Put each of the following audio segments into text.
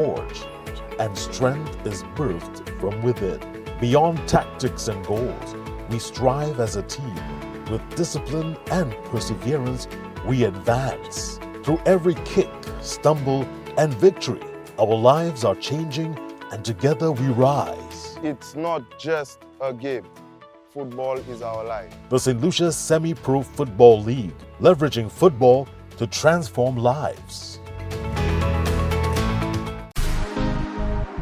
forged, and strength is birthed from within. Beyond tactics and goals, we strive as a team. With discipline and perseverance, we advance. Through every kick, stumble, and victory, our lives are changing, and together we rise. It's not just a game. Football is our life. The St. Lucia Semi-Pro Football League, leveraging football to transform lives.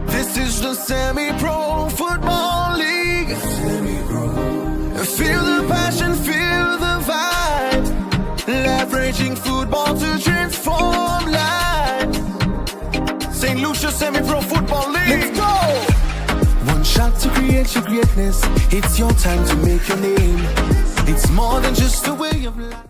This is the Semi-Pro Football League. Semi-Pro. Feel the passion, feel the vibe. Leveraging football to transform lives. St. Lucia Semi-Pro Football League. Let's go! One shot to create your greatness. It's your time to make your name. It's more than just a way of life.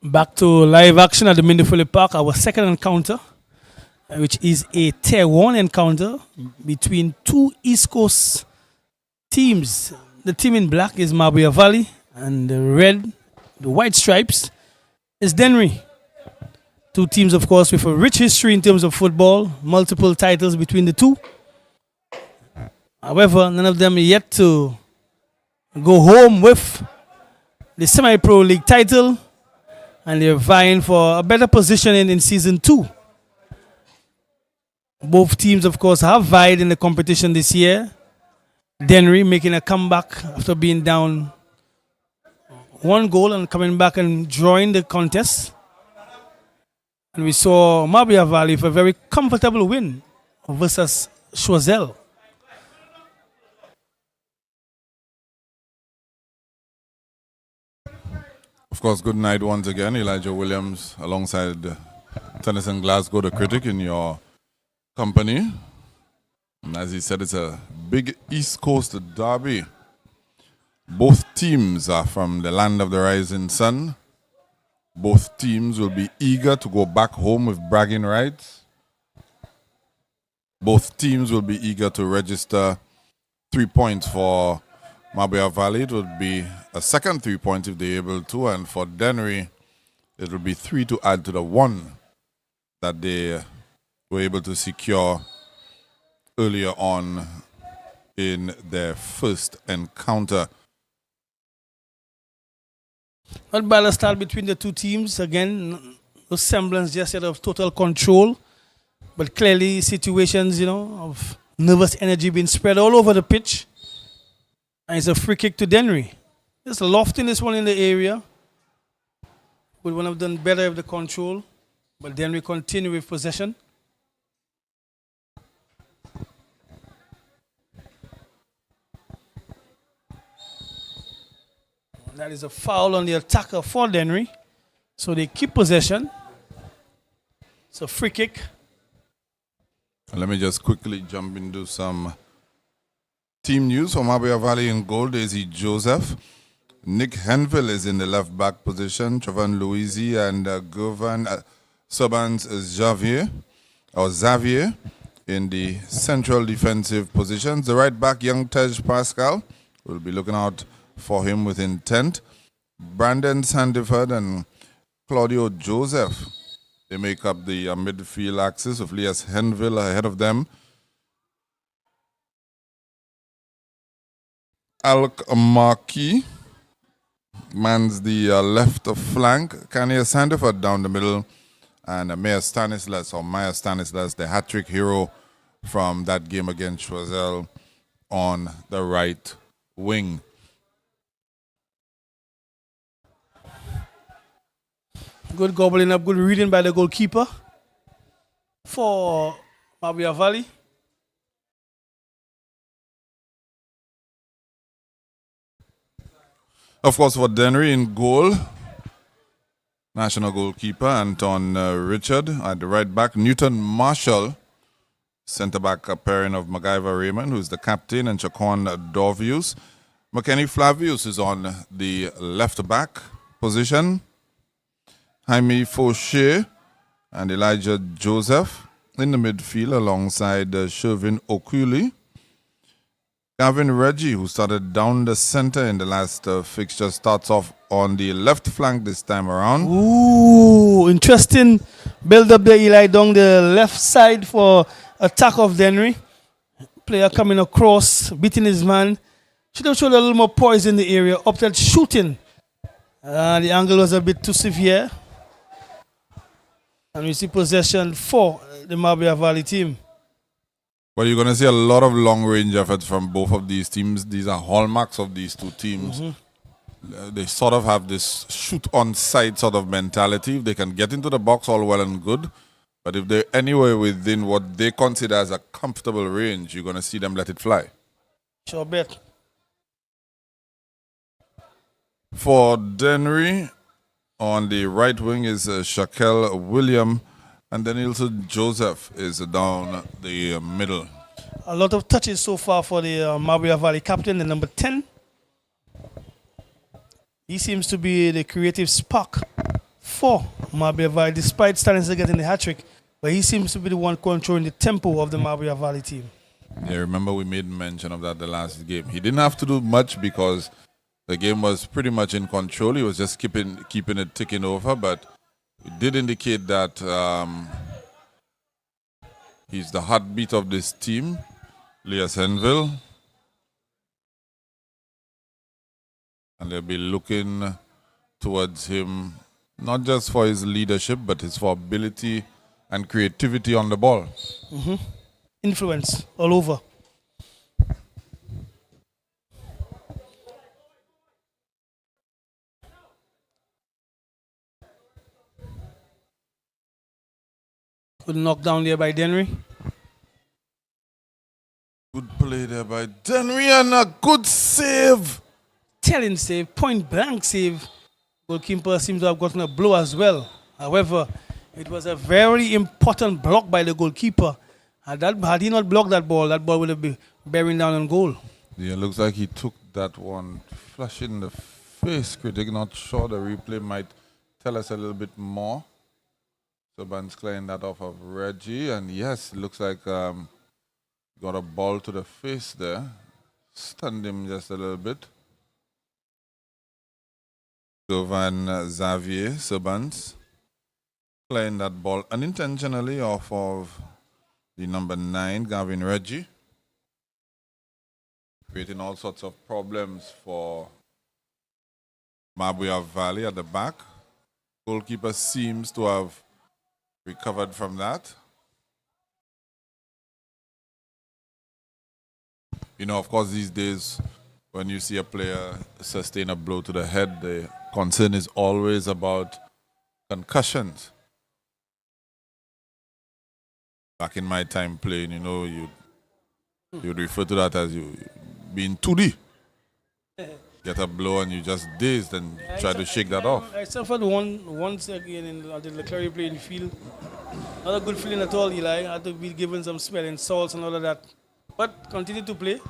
Back to live action at the Mindifully Park, our second encounter, which is a Tier 1 encounter between two East Coast teams. The team in black is MABOUYA Valley, and the white stripes, is DENNERY. Two teams, of course, with a rich history in terms of football, multiple titles between the two. However, none of them yet to go home with the Semi-Pro League title, and they're vying for a better positioning in Season 2. Both teams, of course, have vied in the competition this year. DENNERY making a comeback after being down one goal and coming back and drawing the contest. And we saw MABOUYA Valley for a very comfortable win versus Choiseul. Of course, good night once again. Elijah Williams alongside Tennyson Glasgow, the critic, in your company. And as he said, it's a big East Coast derby. Both teams are from the land of the rising sun. Both teams will be eager to go back home with bragging rights. Both teams will be eager to register 3 points for MABOUYA Valley. It would be a second 3 points if they're able to, and for DENNERY, it would be 3 to add to the 1 that they were able to secure earlier on in their first encounter. Not bad a start between the two teams. Again, no semblance just yet of total control. But clearly situations, of nervous energy being spread all over the pitch. And it's a free kick to DENNERY. There's a loftiness one in the area. Would one have done better with the control. But DENNERY continue with possession. That is a foul on the attacker for DENNERY. So they keep possession. It's a free kick. Let me just quickly jump into some team news. For MABOUYA Valley in goal, Daisy Joseph. Nick Henville is in the left back position. Travan Louisi and Govan Sobans Xavier in the central defensive positions. The right back, young Tej Pascal, will be looking out for him with intent. Brandon Sandiford and Claudio Joseph, they make up the midfield axis with Lias Henville ahead of them. Alk Marquis mans the left flank. Kanye Sandiford down the middle. And Maya Stanislas, the hat-trick hero from that game against Choiseul, on the right wing. Good gobbling up, good reading by the goalkeeper for MABOUYA Valley. Of course, for DENNERY in goal, national goalkeeper Anton Richard. At the right back, Newton Marshall. Centre back, a pairing of MacGyver Raymond, who's the captain, and Chacon Dorvius. McKenny Flavius is on the left back position. Jaime Fauché and Elijah Joseph in the midfield alongside Shervin Okuli. Gavin Reggie, who started down the center in the last fixture, starts off on the left flank this time around. Ooh, interesting build up there, Eli, down the left side for attack of DENNERY. Player coming across, beating his man. Should have showed a little more poise in the area, opted shooting. The angle was a bit too severe. And we see possession for the MABOUYA Valley team. Well, you're going to see a lot of long-range efforts from both of these teams. These are hallmarks of these two teams. They sort of have this shoot-on-sight sort of mentality. If they can get into the box, all well and good. But if they're anywhere within what they consider as a comfortable range, you're going to see them let it fly. Sure bet. For DENNERY, on the right wing is Shaquille William, and then also Joseph is down the middle. A lot of touches so far for the MABOUYA Valley captain, the number 10. He seems to be the creative spark for MABOUYA Valley, despite starting to get in the hat-trick. But he seems to be the one controlling the tempo of the MABOUYA Valley team. Yeah, remember we made mention of that the last game. He didn't have to do much because the game was pretty much in control. He was just keeping it ticking over, but it did indicate that he's the heartbeat of this team. Lias Henville. And they'll be looking towards him not just for his leadership, but his for ability and creativity on the ball. Influence all over. Good knockdown there by DENNERY. Good play there by DENNERY and a good save. Telling save, point blank save. Goalkeeper seems to have gotten a blow as well. However, it was a very important block by the goalkeeper. Had he not blocked that ball would have been bearing down on goal. Yeah, looks like he took that one flush in the face. Critic, not sure the replay might tell us a little bit more. So Ban's clearing that off of Reggie, and yes, it looks like got a ball to the face there. Stunned him just a little bit. Govan Xavier Sobans playing that ball unintentionally off of the number 9, Gavin Reggie. creating all sorts of problems for MABOUYA Valley at the back. Goalkeeper seems to have recovered from that. You know, of course, these days, when you see a player sustain a blow to the head, the concern is always about concussions. Back in my time playing, you know, you'd refer to that as you being 2D. Get a blow and you just dazed and try to shake that off. I suffered once again in the Leclerc playing field. Not a good feeling at all, Eli. I had to be given some smelling salts and all of that. But continue to play.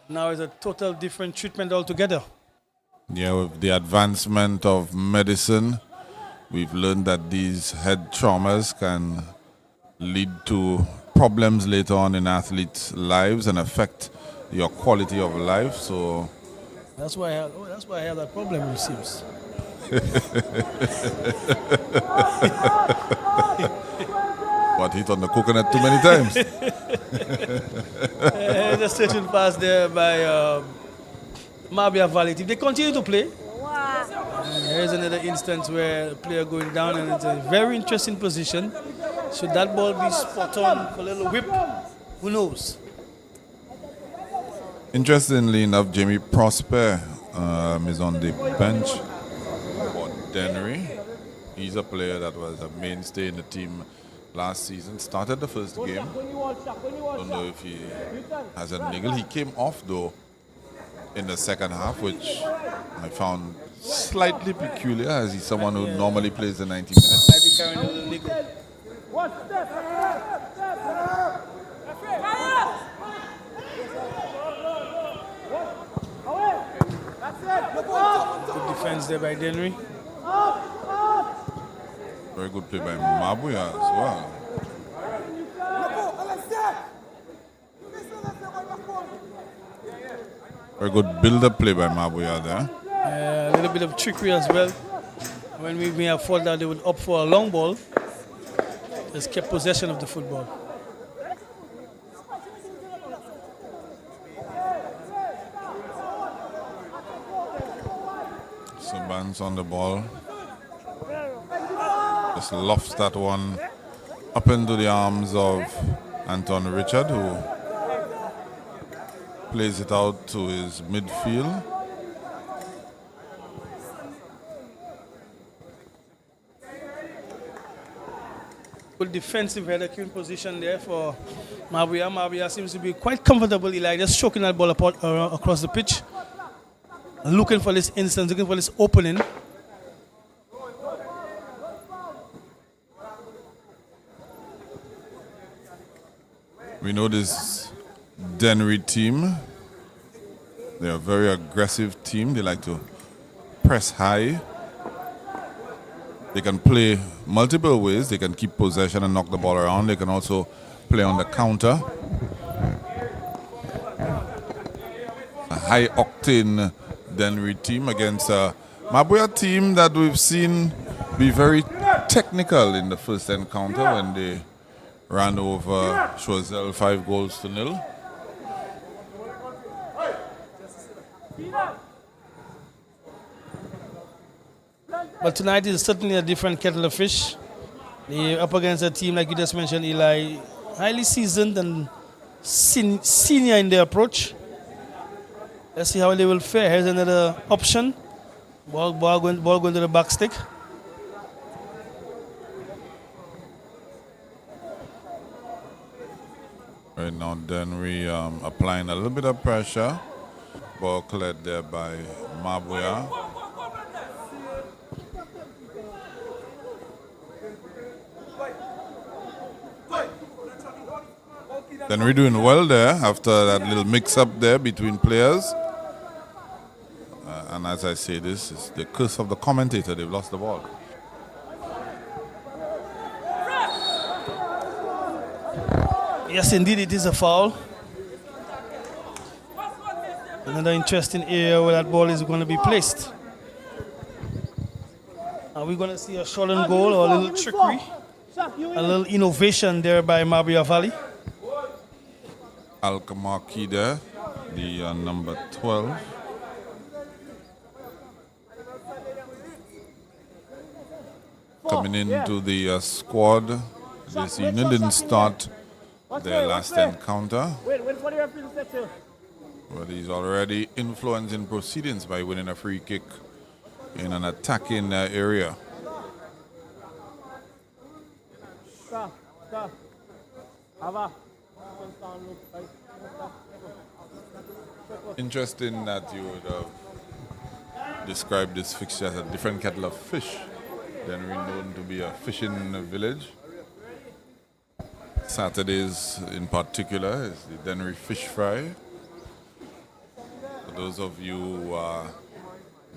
Now it's a total different treatment altogether. Yeah, with the advancement of medicine, we've learned that these head traumas can lead to problems later on in athletes' lives and affect your quality of life. So that's why I have that problem, it seems. What, hit on the coconut too many times? Just certain pass there by MABOUYA Valley team. They continue to play. And here's another instance where a player going down, and it's a very interesting position. Should that ball be spot on for a little whip? Who knows? Interestingly enough, Jamie Prosper is on the bench for DENNERY. He's a player that was a mainstay in the team last season. Started the first game. Don't know if he has a niggle. He came off though in the second half, which I found slightly peculiar, as he's someone who normally plays the 90 minutes. Might be carrying a little niggle. Good defense there by DENNERY. Very good play by MABOUYA as well. Very good build-up play by MABOUYA there. A little bit of trickery as well. When we may have thought that they would opt for a long ball, just kept possession of the football. Subans on the ball. Just lofts that one up into the arms of Anton Richard, who plays it out to his midfield. Good defensive header-cue position there for MABOUYA. MABOUYA seems to be quite comfortable, Eli, just stroking that ball across the pitch. Looking for this instance, looking for this opening. We know this DENNERY team. They're a very aggressive team. They like to press high. They can play multiple ways. They can keep possession and knock the ball around. They can also play on the counter. A high-octane DENNERY team against a MABOUYA team that we've seen be very technical in the first encounter when they ran over Choiseul 5-0. But tonight is certainly a different kettle of fish. They're up against a team, like you just mentioned, Eli, highly seasoned and senior in their approach. Let's see how they will fare. Here's another option. Ball going to the back stick. Right now, DENNERY applying a little bit of pressure. Ball cleared there by MABOUYA. DENNERY doing well there after that little mix-up there between players. And as I say, this is the curse of the commentator. They've lost the ball. Yes, indeed, it is a foul. Another interesting area where that ball is going to be placed. Are we going to see a shot on goal or a little trickery? A little innovation there by MABOUYA Valley. Alkamaki there, the number 12. Coming into the squad this evening, didn't start their last encounter. But he's already influencing proceedings by winning a free kick in an attacking area. Interesting that you would have described this fixture as a different kettle of fish. Dennery known to be a fishing village. Saturdays in particular is the Dennery fish fry. For those of you who are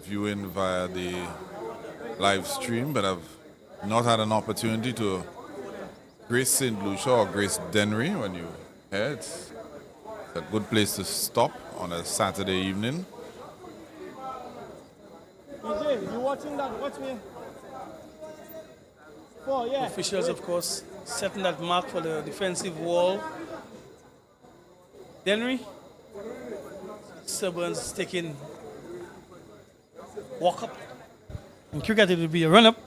viewing via the live stream but have not had an opportunity to grace St. Lucia or grace Dennery when you head, it's a good place to stop on a Saturday evening. DJ, you watching that? Watch me. Oh, yeah. Officials, of course, setting that mark for the defensive wall. Dennery. Suburns taking walk up. In cricket, it will be a run up.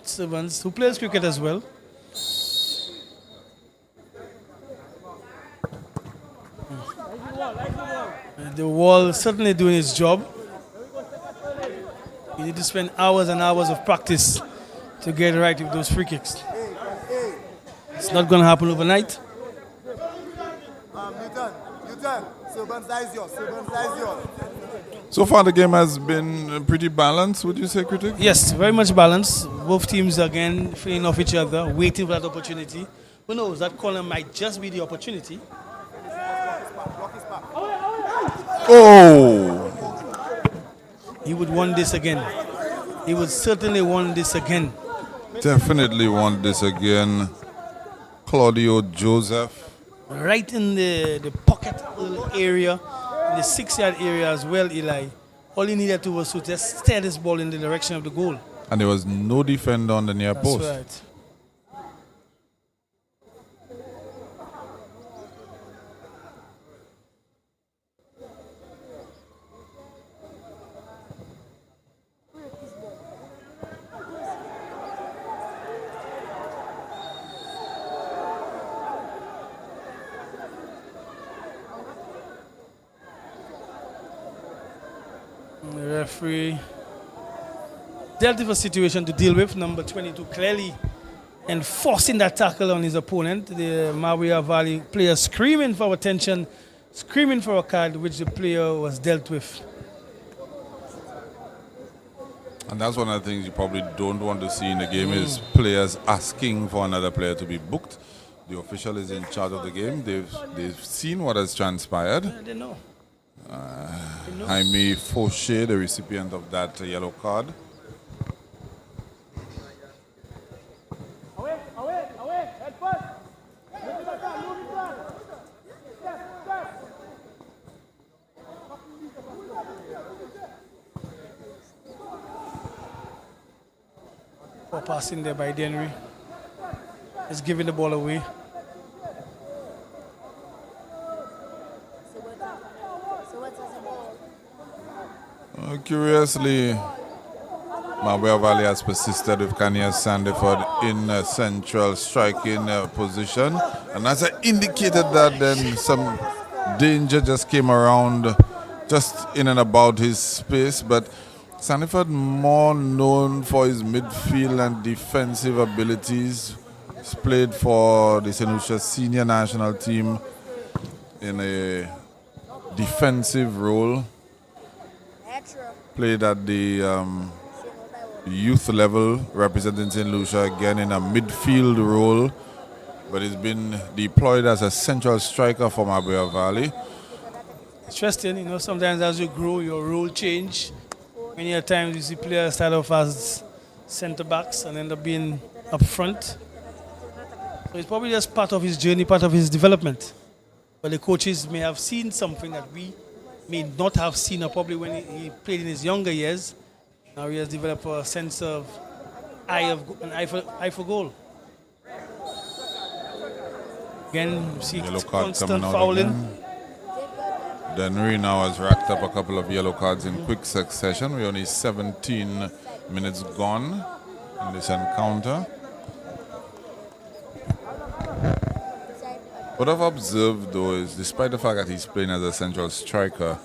Suburns, who plays cricket as well. The wall certainly doing its job. You need to spend hours and hours of practice to get it right with those free kicks. It's not going to happen overnight. Newton, Silvan size yours. So far the game has been pretty balanced, would you say, Critic? Yes, very much balanced. Both teams again feeding off each other, waiting for that opportunity. Who knows, that corner might just be the opportunity. Oh! He would want this again. He would certainly want this again. Definitely want this again. Claudio Joseph. Right in the pocket little area, in the 6-yard area as well, Eli. All he needed to was to just steer this ball in the direction of the goal. And there was no defender on the near That's post. right. The referee dealt with a situation to deal with. Number 22 clearly enforcing that tackle on his opponent. The MABOUYA Valley player screaming for attention, screaming for a card, which the player was dealt with. And that's one of the things you probably don't want to see in the game is players asking for another player to be booked. The official is in charge of the game. They've seen what has transpired. Yeah, they know. Jaime Fauché, the recipient of that yellow card. Away, head first. Move it back, move it back. Step. Poor passing there by Dennery. He's giving the ball away. Curiously, MABOUYA Valley has persisted with Kanye Sandiford in a central striking position. And as I indicated that, then some danger just came around just in and about his space. But Sandiford, more known for his midfield and defensive abilities, he's played for the St. Lucia senior national team in a defensive role. Played at the youth level, representing St. Lucia again in a midfield role, but he's been deployed as a central striker for MABOUYA Valley. Interesting, you know, sometimes as you grow, your role change. Many times you see players start off as centre backs and end up being up front. So it's probably just part of his journey, part of his development. But the coaches may have seen something that we may not have seen, or probably when he played in his younger years. Now he has developed a sense of eye for goal. Again, you see Yellow card constant coming out fouling. again. DENNERY now has racked up a couple of yellow cards in quick succession. We're only 17 minutes gone in this encounter. What I've observed though is, despite the fact that he's playing as a central striker,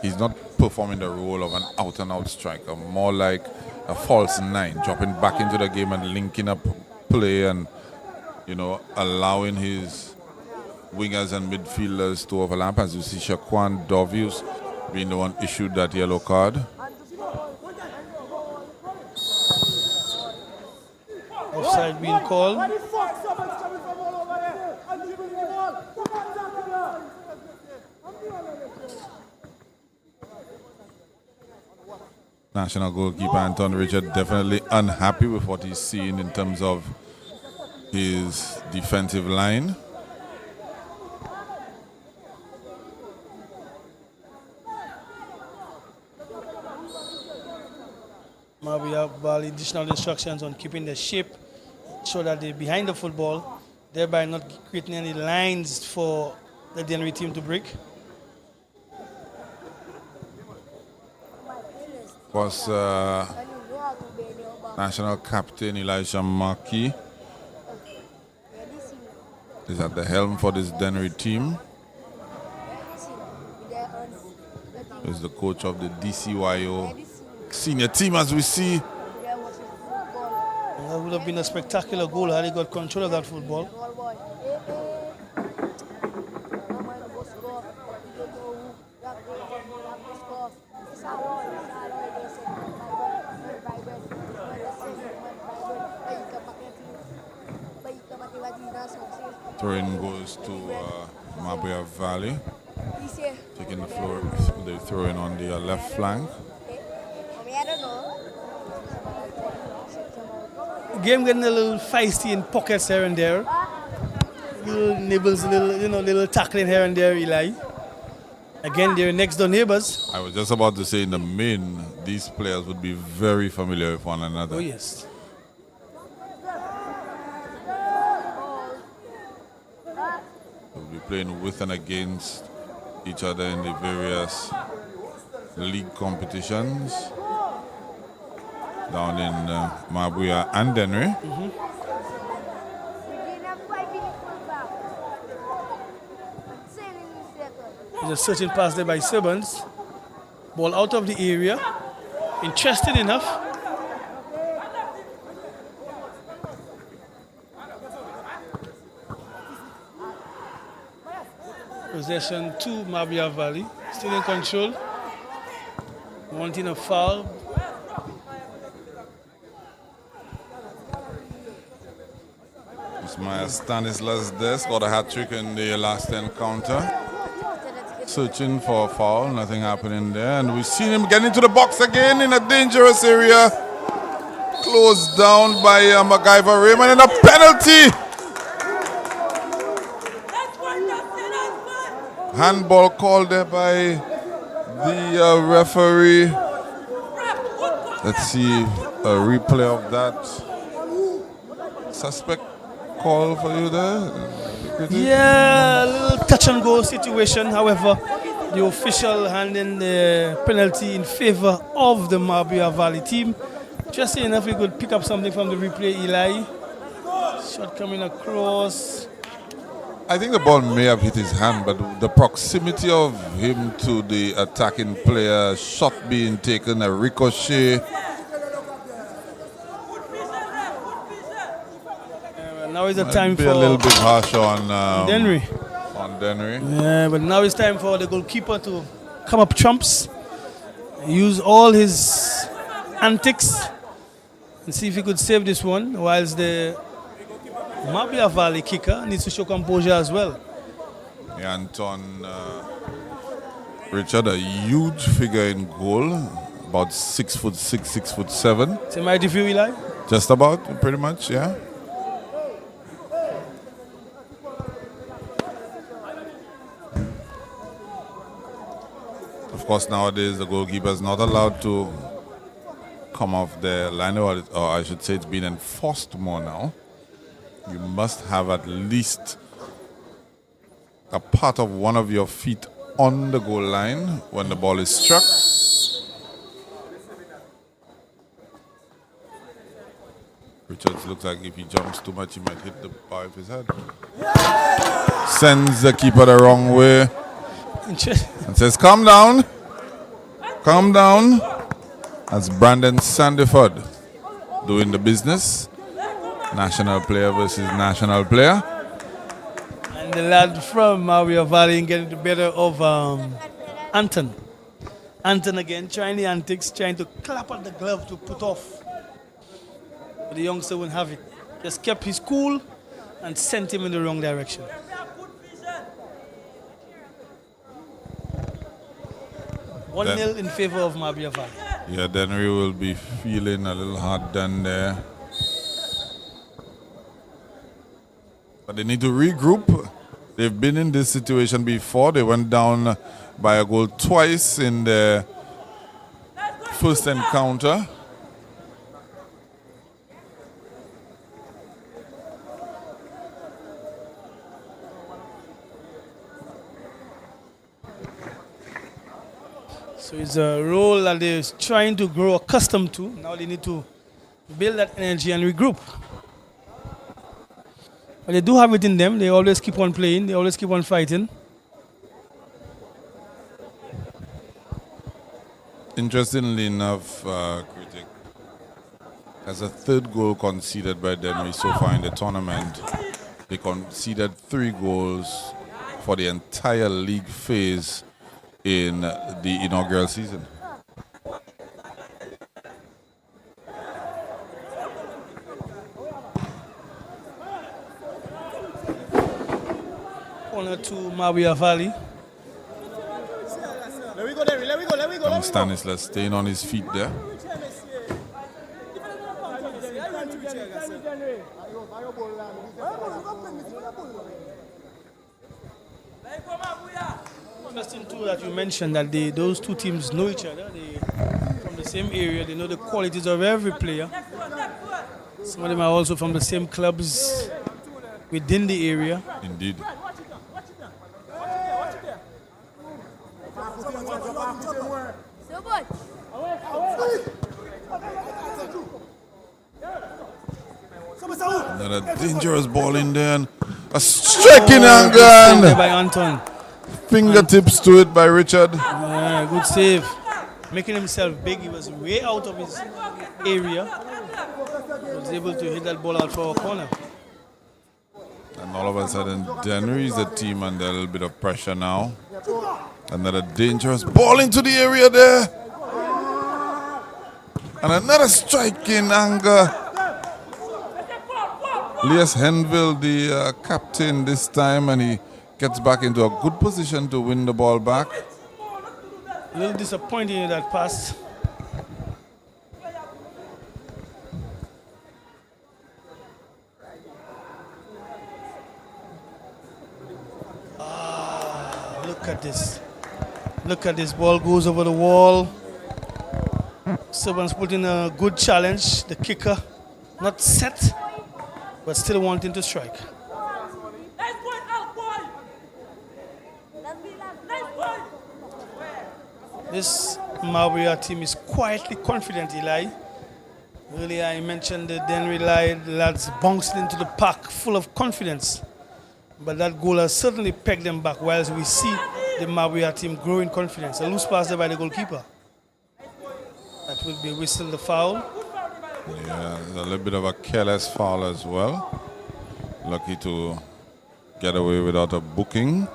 he's not performing the role of an out-and-out striker, more like a false nine, dropping back into the game and linking up play and, you know, allowing his wingers and midfielders to overlap. As you see, Shaquan Dovius being the one issued that yellow card. Offside being called. Why the fuck someone's coming from all over there and dribbling the ball? Come on, tackle her. National goalkeeper Anton Richard definitely unhappy with what he's seeing in terms of his defensive line. MABOUYA Bali additional instructions on keeping the shape so that they're behind the football, thereby not creating any lines for the DENNERY team to break. Of course, national captain Elijah Markey is at the helm for this DENNERY team. He's the coach of the DCYO senior team, as we see. That would have been a spectacular goal had he got control of that football. Throw-in goes to MABOUYA Valley, taking the floor. They throw in on the left flank. Game getting a little feisty in pockets here and there. Little nibbles, little tackling here and there, Eli. Again, they're next door neighbors. I was just about to say, in the main, these players would be very familiar with one another. Oh, yes. They'll be playing with and against each other in the various league competitions down in MABOUYA and DENNERY. There's a searching pass there by Sibbons. Ball out of the area. Interesting enough. Possession to MABOUYA Valley. Still in control. Wanting a foul. Ismail Stanislas there got a hat-trick in the last encounter. Searching for a foul, nothing happening there. And we've seen him get into the box again in a dangerous area. Closed down by MacGyver Raymond, and a penalty. Handball called there by the referee. Let's see a replay of that. Suspect call for you there? Yeah, a little touch and go situation. However, the official handing the penalty in favor of the MABOUYA Valley team. Just enough, we could pick up something from the replay, Eli. Shot coming across. I think the ball may have hit his hand, but the proximity of him to the attacking player, shot being taken, a ricochet. Now is the time for a little bit harsh on DENNERY. Yeah, but now it's time for the goalkeeper to come up trumps, use all his antics, and see if he could save this one, whilst the MABOUYA Valley kicker needs to show composure as well. Yeah, Anton Richard, a huge figure in goal, about 6'6", 6'7". Same height for you, Eli? Just about, pretty much, yeah. Of course, nowadays the goalkeeper is not allowed to come off the line, or I should say it's been enforced more now. You must have at least a part of one of your feet on the goal line when the ball is struck. Richards looks like if he jumps too much, he might hit the bar of his head. Sends the keeper the wrong way and says, "Calm down. Calm down." That's Brandon Sandiford doing the business. National player versus national player. And the lad from MABOUYA Valley getting the better of Anton. Anton again trying the antics, trying to clap at the glove to put off. But the youngster wouldn't have it. Just kept his cool and sent him in the wrong direction. 1-0 in favor of MABOUYA Valley. Yeah, Dennery will be feeling a little hard done there. But they need to regroup. They've been in this situation before. They went down by a goal twice in the first encounter. So it's a role that they're trying to grow accustomed to. Now they need to build that energy and regroup. But they do have it in them. They always keep on playing. They always keep on fighting. Interestingly enough, Critic, as a third goal conceded by Dennery so far in the tournament, they conceded 3 goals for the entire league phase in the inaugural season. Corner to MABOUYA Valley. Let we go, Dennery. Let we go. Let we go. And Stanislas staying on his feet there. Interesting too that you mentioned that those two teams know each other. They from the same area. They know the qualities of every player. Some of them are also from the same clubs within the area. Indeed. Another dangerous ball in there. And a striking angle. By Anton. Fingertips to it by Richard. Yeah, good save. Making himself big. He was way out of his area. He was able to hit that ball out for a corner. And all of a sudden, Dennery is the team under a little bit of pressure now. Another dangerous ball into the area there. And another striking angle. Elias Henville, the captain this time, and he gets back into a good position to win the ball back. A little disappointing in that pass. Look at this. Look at this. Ball goes over the wall. Servants put in a good challenge. The kicker not set, but still wanting to strike. This MABOUYA team is quietly confident, Eli. Earlier I mentioned the Dennery lads bounced into the park full of confidence. But that goal has certainly pegged them back, whilst we see the MABOUYA team grow in confidence. A loose pass there by the goalkeeper. That will be whistled the foul. Yeah, a little bit of a careless foul as well. Lucky to get away without a booking.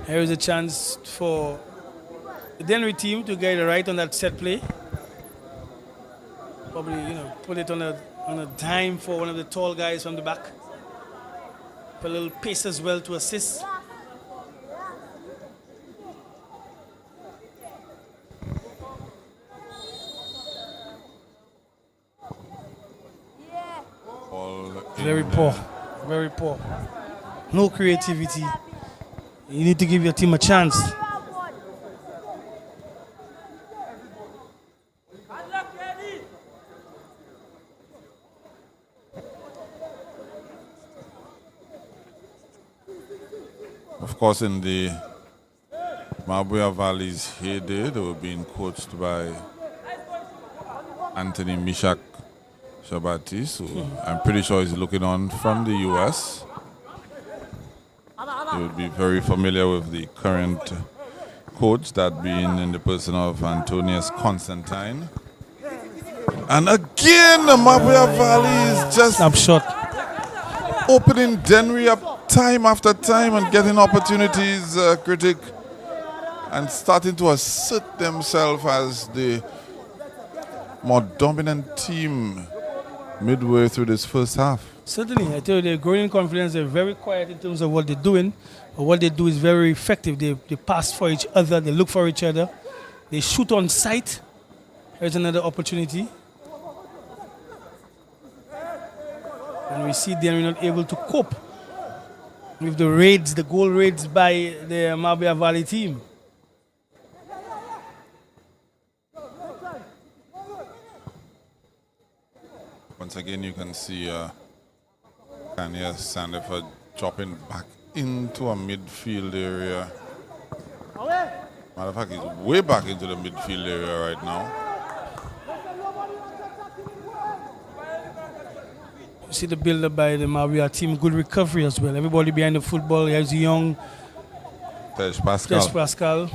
Here is a chance for the Dennery team to get it right on that set play. Probably, put it on a dime for one of the tall guys from the back. Put a little pace as well to assist. Very poor. Very poor. No creativity. You need to give your team a chance. Of course, in the MABOUYA Valley's heyday, they were being coached by Anthony Mishak Shabatis, who I'm pretty sure is looking on from the US. They would be very familiar with the current coach, that being in the person of Antonius Constantine. And again, the MABOUYA Valley is just Snapshot. opening DENNERY up time after time and getting opportunities, Critic, and starting to assert themselves as the more dominant team midway through this first half. Certainly, I tell you, they're growing in confidence. They're very quiet in terms of what they're doing. But what they do is very effective. They pass for each other. They look for each other. They shoot on sight. Here's another opportunity. And we see they're not able to cope with the raids, the goal raids by the MABOUYA Valley team. Once again, you can see Kanye Sandefur dropping back into a midfield area. Matter of fact, he's way back into the midfield area right now. You see the build-up by the MABOUYA team, good recovery as well. Everybody behind the football. Here's young Tej Pascal. Jess Pascal.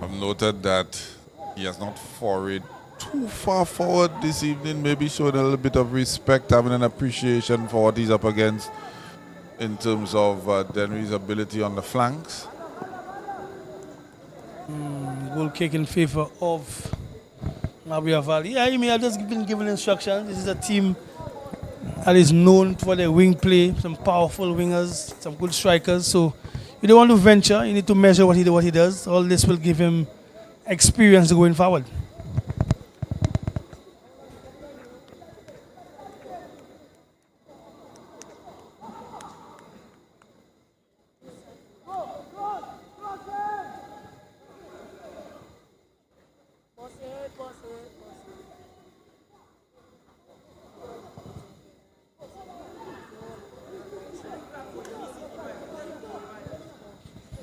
I've noted that he has not forayed too far forward this evening, maybe showing a little bit of respect, having an appreciation for what he's up against in terms of DENNERY's ability on the flanks. Goal kick in favor of MABOUYA Valley. Yeah, I mean, I've just been given instructions. This is a team that is known for their wing play, some powerful wingers, some good strikers. So you don't want to venture. You need to measure what he does. All this will give him experience going forward.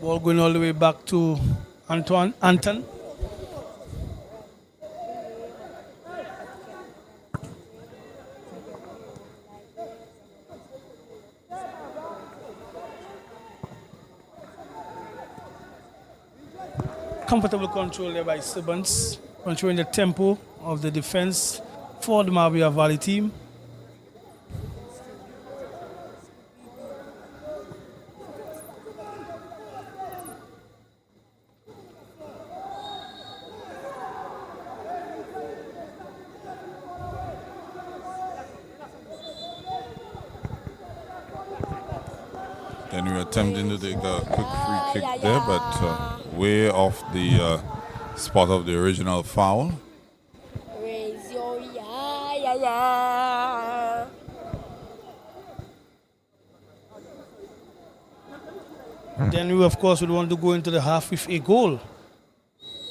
Ball going all the way back to Anton. Comfortable control there by Sibbons, controlling the tempo of the defense for the MABOUYA Valley team. Then we're attempting to take a quick free kick there, but way off the spot of the original foul. Raise your ya. Then we, of course, would want to go into the half with a goal.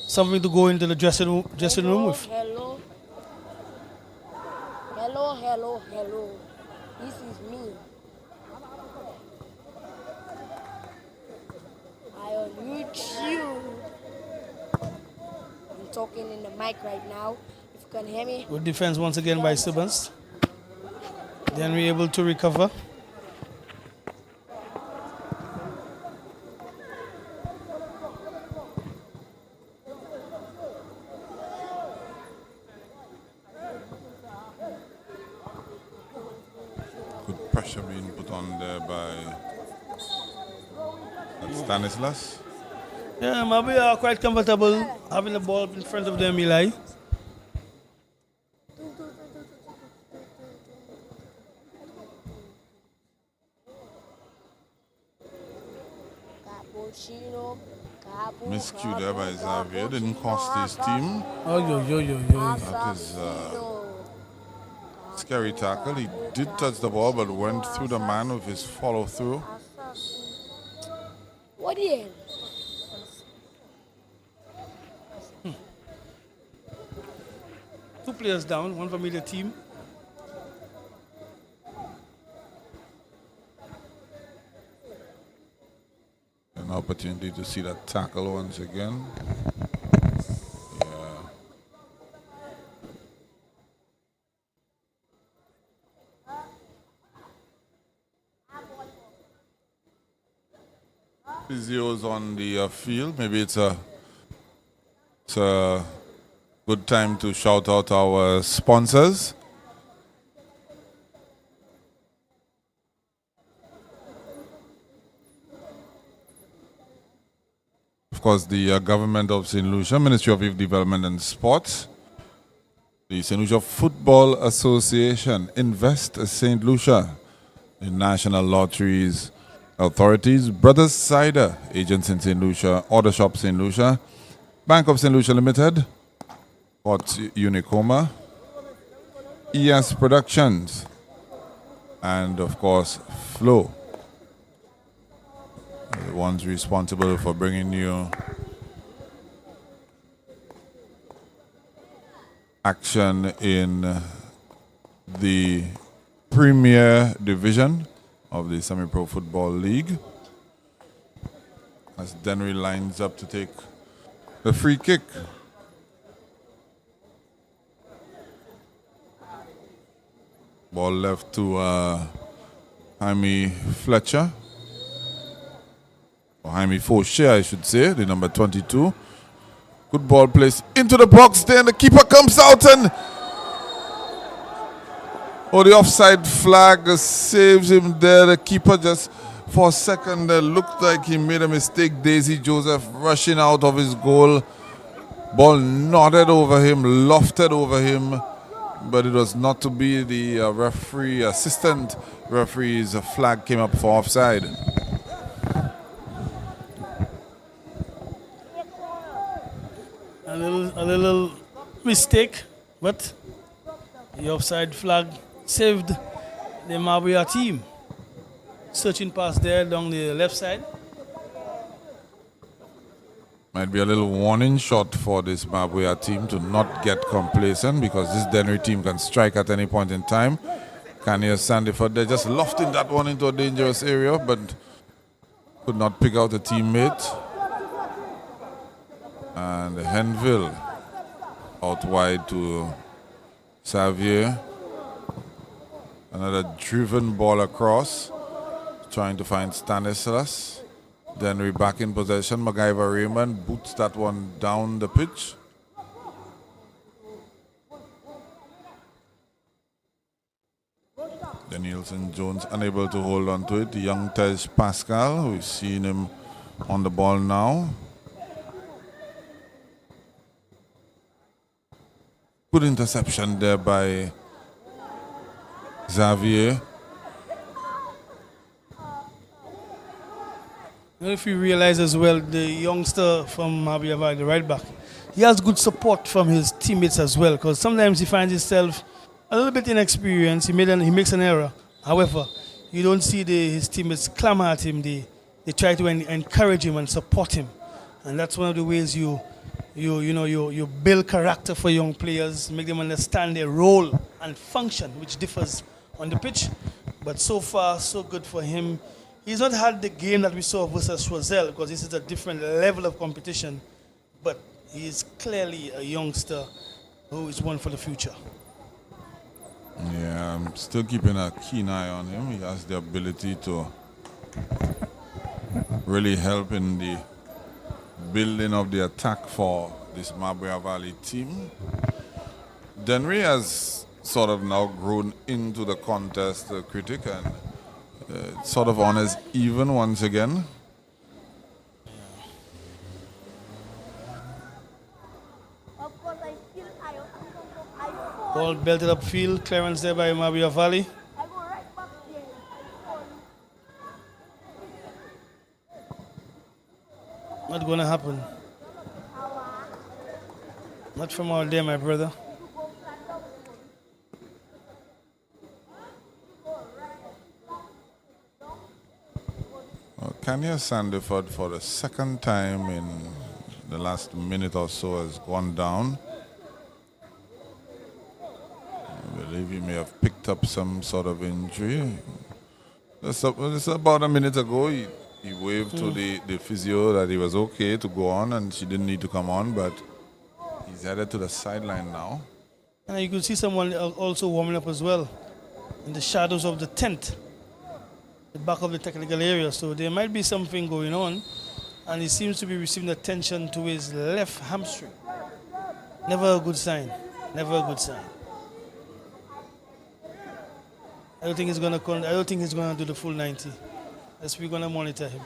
Something to go into the dressing room with. Hello. This is me. I unmute you. I'm talking in the mic right now. If you can hear me. Good defense once again by Sibbons. Then we're able to recover. Good pressure being put on there by Stanislas. Yeah, MABOUYA are quite comfortable having the ball in front of them, Eli. Miscue there by Xavier, didn't cost his team. Oh. That is scary tackle. He did touch the ball, but went through the man with his follow through. What the hell? Two players down, one from either team. opportunity to see that tackle once again. Yeah. Physios on the field. Maybe it's a good time to shout out our sponsors. Of course, the government of St. Lucia, Ministry of Youth Development and Sports, the St. Lucia Football Association, Invest St. Lucia, the National Lotteries Authorities, Brothers Cider, Agents in St. Lucia, Order Shop St. Lucia, Bank of St. Lucia Limited, Port Unicoma, ES Productions, and of course, Flow. The ones responsible for bringing you action in the Premier Division of the Semi-Pro Football League. As Dennery lines up to take the free kick. Ball left to Jaime Fletcher. Or Jaime Fauché, I should say, the number 22. Good ball placed into the box there, and the keeper comes out and the offside flag saves him there. The keeper just for a second looked like he made a mistake. Daisy Joseph rushing out of his goal. Ball nodded over him, lofted over him, but it was not to be. The assistant referee's flag came up for offside. A little mistake, but the offside flag saved the MABOUYA team. Searching pass there down the left side. Might be a little warning shot for this MABOUYA team to not get complacent, because this Dennery team can strike at any point in time. Kanye Sandiford, they're just lofting that one into a dangerous area, but could not pick out a teammate. And Henville out wide to Xavier. Another driven ball across, trying to find Stanislas. Dennery back in possession. MacGyver Raymond boots that one down the pitch. Danielson Jones unable to hold on to it. The young Tej Pascal, we've seen him on the ball now. Good interception there by Xavier. If you realize as well, the youngster from MABOUYA Valley, the right back, he has good support from his teammates as well, because sometimes he finds himself a little bit inexperienced. He makes an error. However, you don't see his teammates clamor at him. They try to encourage him and support him, and that's one of the ways you build character for young players, make them understand their role and function, which differs on the pitch. But so far, so good for him. He's not had the game that we saw versus Choiseul, because this is a different level of competition, but he is clearly a youngster who is one for the future. Yeah, I'm still keeping a keen eye on him. He has the ability to really help in the building of the attack for this MABOUYA Valley team. Dennery has sort of now grown into the contest, critic, and sort of honors even once again. Ball belted upfield, clearance there by MABOUYA Valley. Not gonna happen. Not from out there, my brother. Kanye Sandiford, for the second time in the last minute or so, has gone down. I believe he may have picked up some sort of injury. Just about a minute ago, he He waved to the physio that he was okay to go on and she didn't need to come on, but he's headed to the sideline now. And you could see someone also warming up as well in the shadows of the tent, the back of the technical area. So there might be something going on, and he seems to be receiving attention to his left hamstring. Never a good sign. Never a good sign. I don't think he's gonna do the full 90. Yes, we're gonna monitor him.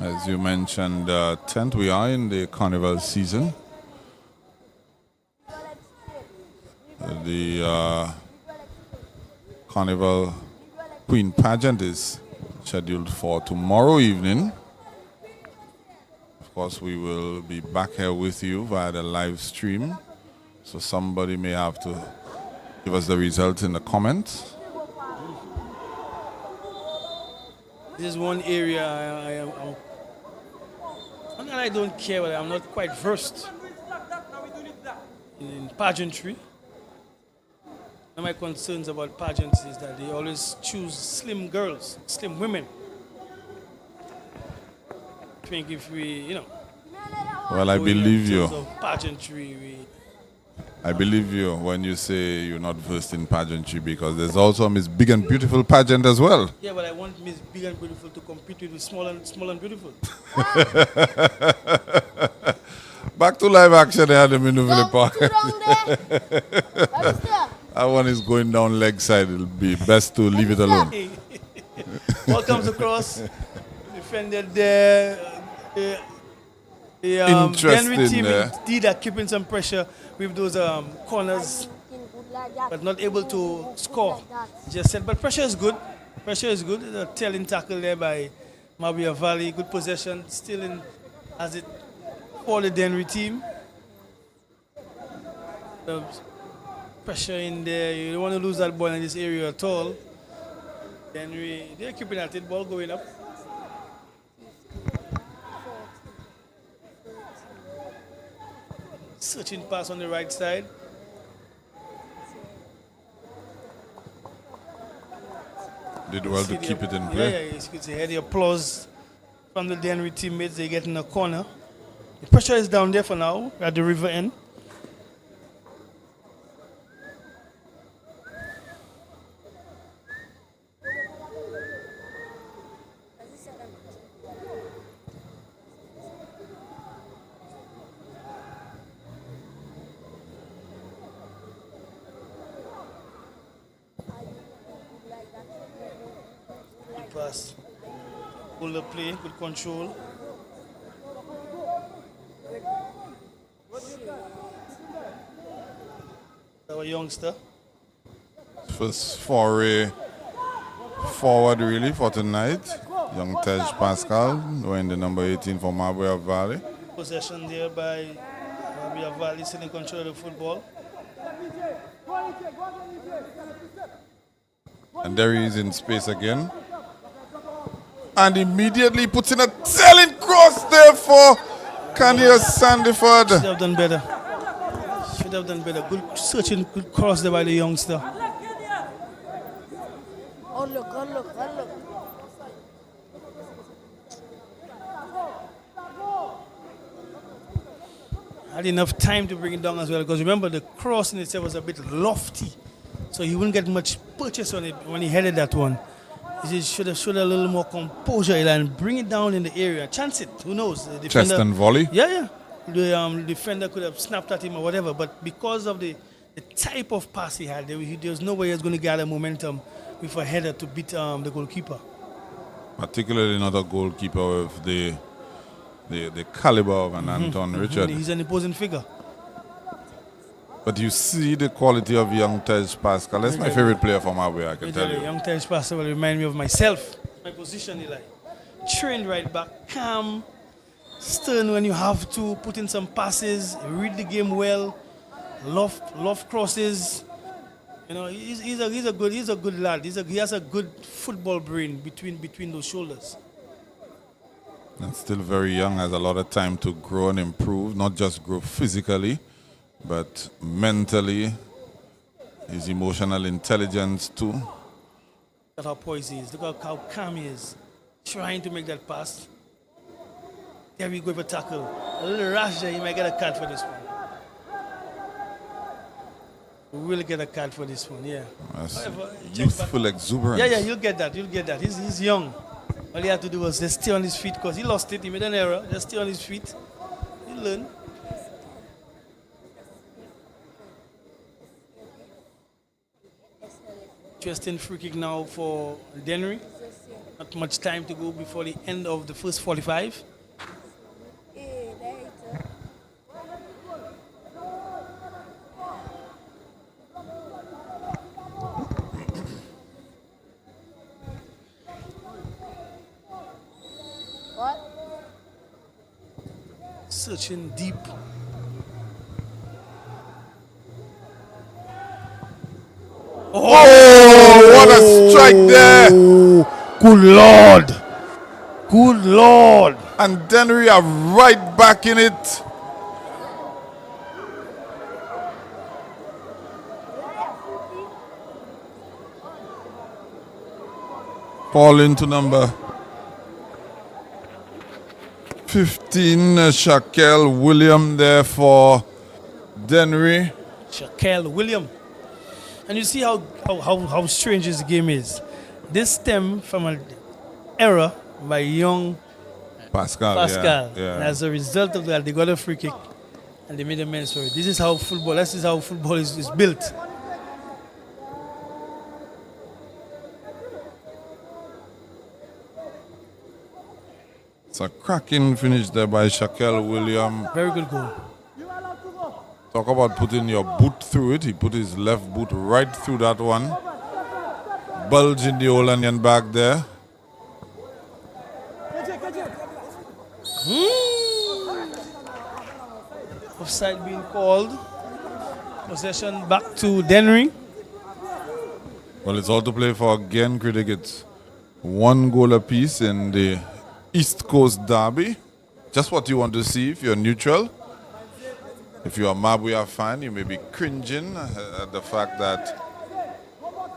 As you mentioned, 10th, we are in the carnival season. The carnival Queen pageant is scheduled for tomorrow evening. Of course, we will be back here with you via the live stream. So somebody may have to give us the results in the comments. This is one area I don't care, but I'm not quite versed in pageantry. One of my concerns about pageants is that they always choose slim girls, slim women. I think if we, Well, I believe you. of pageantry, I believe you when you say you're not versed in pageantry, because there's also Miss Big and Beautiful pageant as well. yeah, but I want Miss Big and Beautiful to compete with Small and Beautiful. Back to live action here at the Minuville Park. Understand? That one is going down leg side. It'll be best to leave it alone. Ball comes across, defended there. The Interesting, DENNERY team indeed are keeping some pressure with those corners, but not able to score. Just said, but pressure is good. Pressure is good. A telling tackle there by MABOUYA Valley. Good possession still in as it for the DENNERY team. The pressure in there. You don't want to lose that ball in this area at all. DENNERY, they're keeping at it. Ball going up. Searching pass on the right side. Did well to keep it in play. Yeah, you could say, the applause from the DENNERY teammates. They get in the corner. The pressure is down there for now at the river end. Pass. Hold the play, good control. Our youngster. First foray forward really for tonight. Young Tej Pascal wearing the number 18 for MABOUYA Valley. Possession there by MABOUYA Valley, still in control of the football. And there he is in space again. And immediately puts in a telling cross there for Kanye Sandiford. Should have done better. Should have done better. Good searching, good cross there by the youngster. Look. Had enough time to bring it down as well, because remember the cross in itself was a bit lofty, so he wouldn't get much purchase on it when he headed that one. He should have showed a little more composure and bring it down in the area. Chance it. Who knows? The defender, Chest and volley. Yeah. The defender could have snapped at him or whatever, but because of the type of pass he had, there was no way he was going to gather momentum with a header to beat the goalkeeper. Particularly not a goalkeeper with the caliber of an Anton Richard. He's an imposing figure. But you see the quality of young Tej Pascal. That's my favorite player from MABOUYA, I can tell you. Young Tej Pascal will remind me of myself. My position, Eli. Trained right back, calm, stern when you have to, put in some passes, read the game well, love crosses. He's a good lad. He has a good football brain between those shoulders. And still very young, has a lot of time to grow and improve, not just grow physically, but mentally, his emotional intelligence too. Look at how poised he is. Look at how calm he is. trying to make that pass. There we go for tackle. A little rash there, he might get a card for this one. We will get a card for this one, yeah. That's However, youthful exuberance. Yeah, you'll get that. He's young. All he had to do was just stay on his feet because he lost it. He made an error. Just stay on his feet. He'll learn. Interesting free kick now for DENNERY. Not much time to go before the end of the first 45. What? Searching deep. Oh, what a strike there! Good Lord! Good Lord! And DENNERY are right back in it. Fall into number 15, Shaquille William there for DENNEry. Shaquille William. And you see how strange this game is. This stemmed from an error by young Pascal. Yeah. And as a result of that, they got a free kick and they made amends for it. This is how football is built. It's a cracking finish there by Shaquille William. Very good goal. Talk about putting your boot through it. He put his left boot right through that one. Bulge in the old onion bag there. Offside being called. Possession back to DENNEry. Well, it's all to play for again, critic. It's 1 goal apiece in the East Coast Derby. Just what you want to see if you're neutral. If you're a MABOUYA fan, you may be cringing at the fact that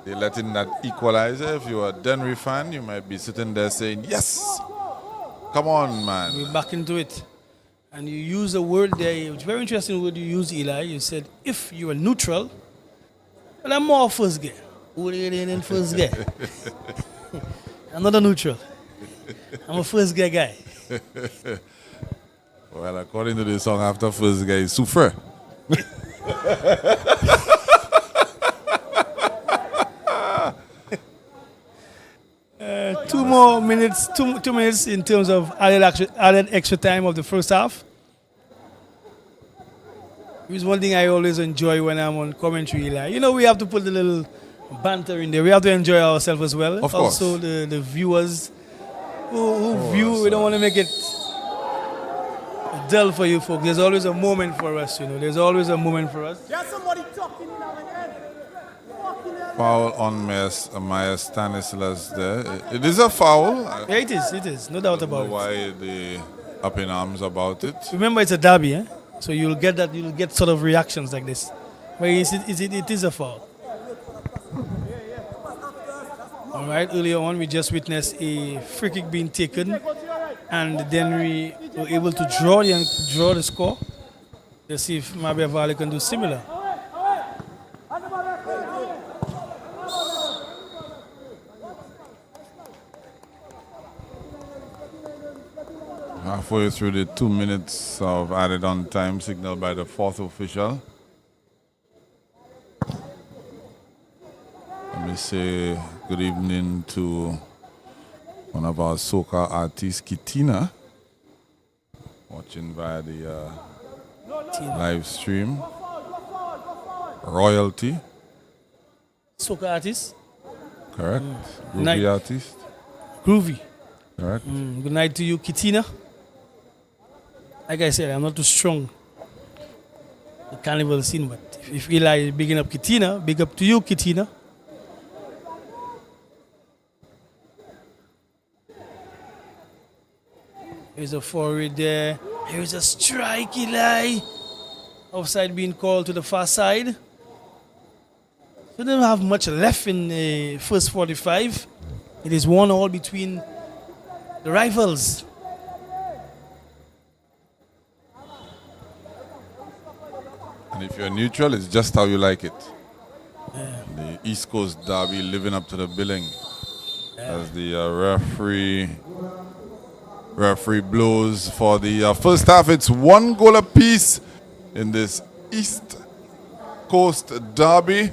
they let in that equalizer. If you're a DENNEry fan, you might be sitting there saying, yes, come on, man. We're back into it. And you use a word there, it's a very interesting word you use, Eli. You said, if you are neutral, well, I'm more first gear. Who in first gear? I'm not a neutral. I'm a first gear guy. Well, according to the song, after first guy is souffre. 2 more minutes, 2 minutes in terms of added extra time of the first half. It's one thing I always enjoy when I'm on commentary. Like, you know, we have to put a little banter in there. We have to enjoy ourselves as well. Of course. Also, the viewers who view, we don't want to make it dull for you folks. There's always a moment for us, you know. There's always a moment for us. There's somebody talking in our head. Foul on Maya Stanislas there. It is a foul. Yeah, it is. No doubt I don't know about it. why they up in arms about it. Remember, it's a derby, eh? So you'll get sort of reactions like this. But it is a foul. All right, earlier on we just witnessed a free kick being taken, and DENNEry were able to draw the score. Let's see if MABOUYA Valley can do similar. Halfway through the 2 minutes of added on time signaled by the fourth official. Let me say good evening to one of our soca artists, Kitina, watching via the live stream. Royalty. Soca artist. Correct. Night. Groovy artist. Groovy. Correct. Good night to you, Kitina. Like I said, I'm not too strong. The carnival scene, but if Eli is bigging up Kitina, big up to you, Kitina. There's a forward there. Here's a strike, Eli. Offside being called to the far side. We don't have much left in the first 45. It is 1-1 between the rivals. And if you're neutral, it's just how you like it. The East Coast Derby living up to the billing as the referee blows for the first half. It's 1 goal apiece in this East Coast Derby.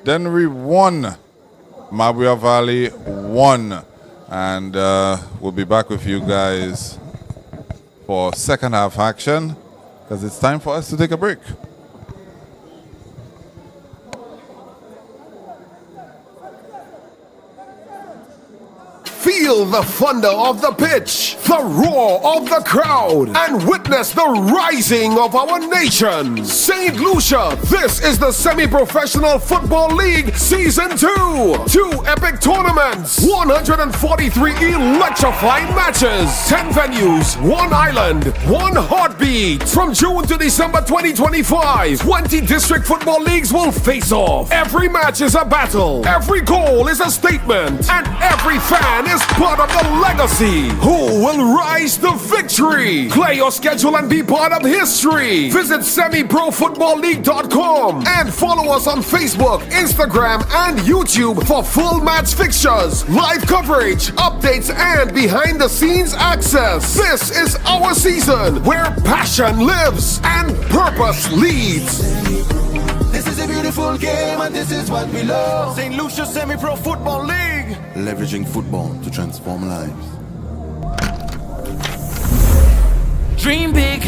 DENNERY 1, MABOUYA Valley 1. And we'll be back with you guys for second half action, because it's time for us to take a break. Feel the thunder of the pitch, the roar of the crowd, and witness the rising of our nation. St. Lucia, this is the Semi-Professional Football League Season 2. 2 epic tournaments, 143 electrifying matches, 10 venues, 1 island, 1 heartbeat. From June to December 2025, 20 district football leagues will face off. Every match is a battle, every goal is a statement, and every fan is part of the legacy. Who will rise to victory? Play your schedule and be part of history. Visit semiprofootballleague.com and follow us on Facebook, Instagram, and YouTube for full match fixtures, live coverage, updates, and behind the scenes access. This is our season where passion lives and purpose leads. This is a beautiful game and this is what we love. St. Lucia Semi-Pro Football League. Leveraging football to transform lives. Dream big,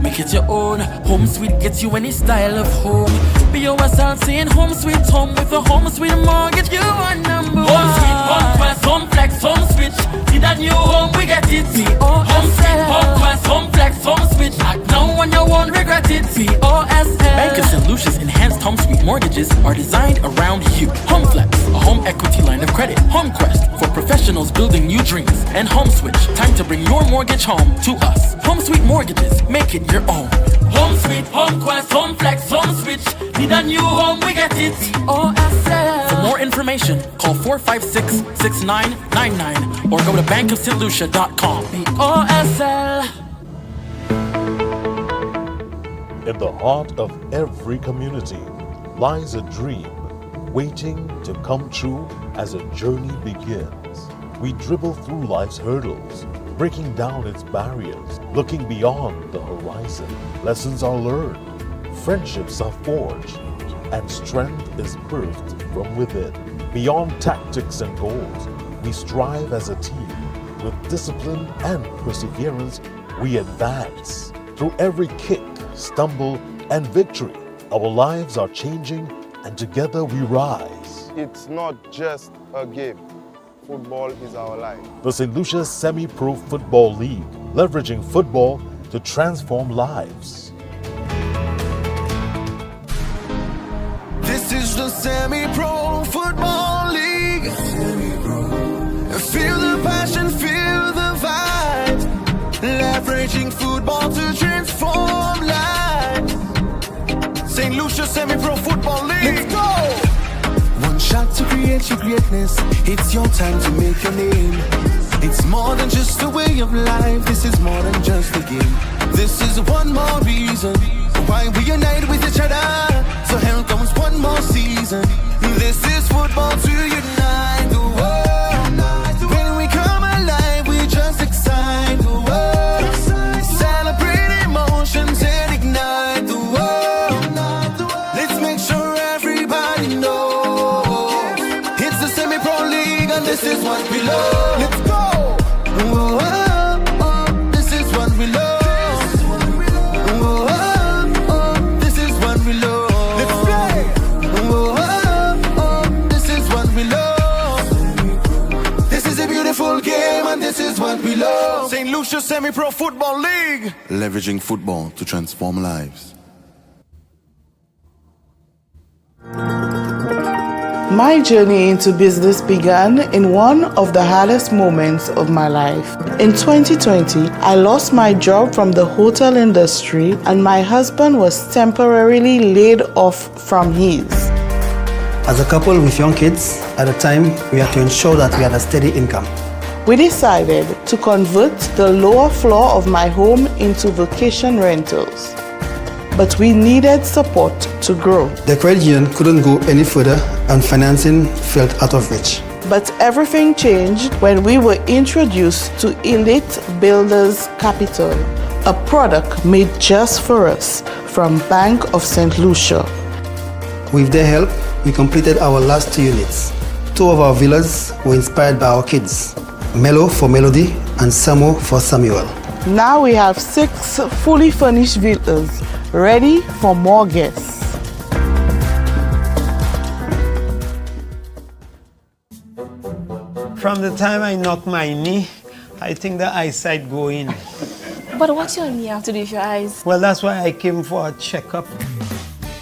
make it your own. Home Sweet gets you any style of home. Be yourself saying home sweet home with a home sweet mortgage. You are number one. Home sweet, home quest, home flex, home switch. Need a new home, we get it. Home sweet, home quest, home flex, home switch. Act now when you won't regret it. POSL. Bank of St. Lucia's enhanced home sweet mortgages are designed around you. Home flex, a home equity line of credit. Home quest for professionals building new dreams. And home switch, time to bring your mortgage home to us. Home sweet mortgages, make it your own. Home sweet, home quest, home flex, home switch. Need a new home, we get it. POSL. For more information, call 456-6999 or go to bankofstlucia.com. POSL. In the heart of every community lies a dream waiting to come true as a journey begins. We dribble through life's hurdles, breaking down its barriers, looking beyond the horizon. Lessons are learned, friendships are forged, and strength is birthed from within. Beyond tactics and goals, we strive as a team. With discipline and perseverance, we advance. Through every kick, stumble, and victory, our lives are changing, and together we rise. It's not just a game. Football is our life. The St. Lucia Semi-Pro Football League, leveraging football to transform lives. This is the Semi-Pro Football League. Feel the passion, feel the vibe. Leveraging football to transform lives. St. Lucia Semi-Pro Football League. Let's go! One shot to create your greatness. It's your time to make your name. It's more than just a way of life. This is more than just a game. This is one more reason why we unite with each other. So here comes one more season. This is football to unite the world. When we come alive, we just excite the world. Celebrate emotions and ignite the world. Let's make sure everybody knows it's the Semi-Pro League and this is what we love. Let's go. Whoa, oh, oh, this is what we love. Whoa, oh, oh, this is what we love. Let's play. Whoa, oh, oh, this is what we love. This is a beautiful game and this is what we love. St. Lucia Semi-Pro Football League. Leveraging football to transform lives. My journey into business began in one of the hardest moments of my life. In 2020, I lost my job from the hotel industry and my husband was temporarily laid off from his. As a couple with young kids, at the time, we had to ensure that we had a steady income. We decided to convert the lower floor of my home into vacation rentals. But we needed support to grow. The credit union couldn't go any further and financing felt out of reach. But everything changed when we were introduced to Elite Builders Capital, a product made just for us from Bank of St. Lucia. With their help, we completed our last 2 units. 2 of our villas were inspired by our kids, Melo for Melody and Samo for Samuel. Now we have 6 fully furnished villas ready for more guests. From the time I knock my knee, I think the eyesight go in. But what's your knee have to do with your eyes? Well, that's why I came for a checkup.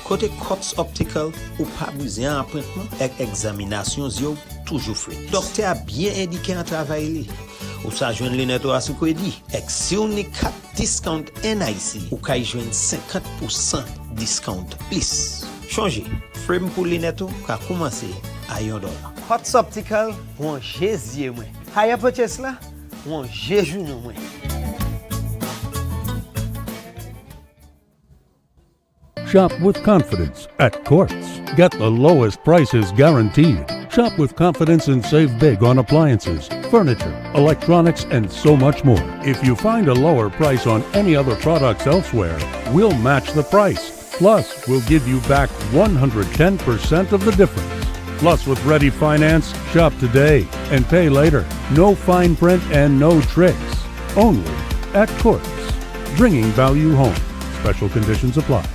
Côté Cox Optical, ou pas besoin d'appointement, avec examination yo toujours free. Docteur a bien indiqué un travail. Ou ça joindre lunettes à ce qu'on dit. Avec si on est 4 discount NIC, ou kay joindre 50% discount plus. Changer. Frame pour lunettes ka commencer à $1. Cox Optical, on jésus moi. Higher purchase là, on jésus nous moi. Shop with confidence at Quartz. Get the lowest prices guaranteed. Shop with confidence and save big on appliances, furniture, electronics, and so much more. If you find a lower price on any other products elsewhere, we'll match the price. Plus, we'll give you back 110% of the difference. Plus, with Ready Finance, shop today and pay later. No fine print and no tricks. Only at Quartz. Bringing value home. Special conditions apply.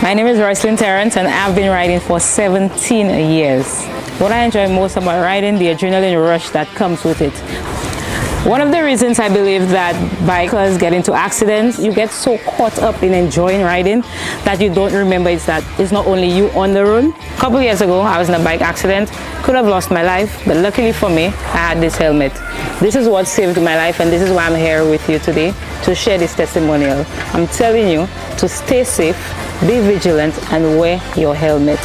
My name is Roycelyn Terrence and I've been riding for 17 years. What I enjoy most about riding, the adrenaline rush that comes with it. One of the reasons I believe that bikers get into accidents, you get so caught up in enjoying riding that you don't remember that it's not only you on the road. A couple years ago, I was in a bike accident, could have lost my life, but luckily for me, I had this helmet. This is what saved my life and this is why I'm here with you today to share this testimonial. I'm telling you to stay safe, be vigilant and wear your helmet.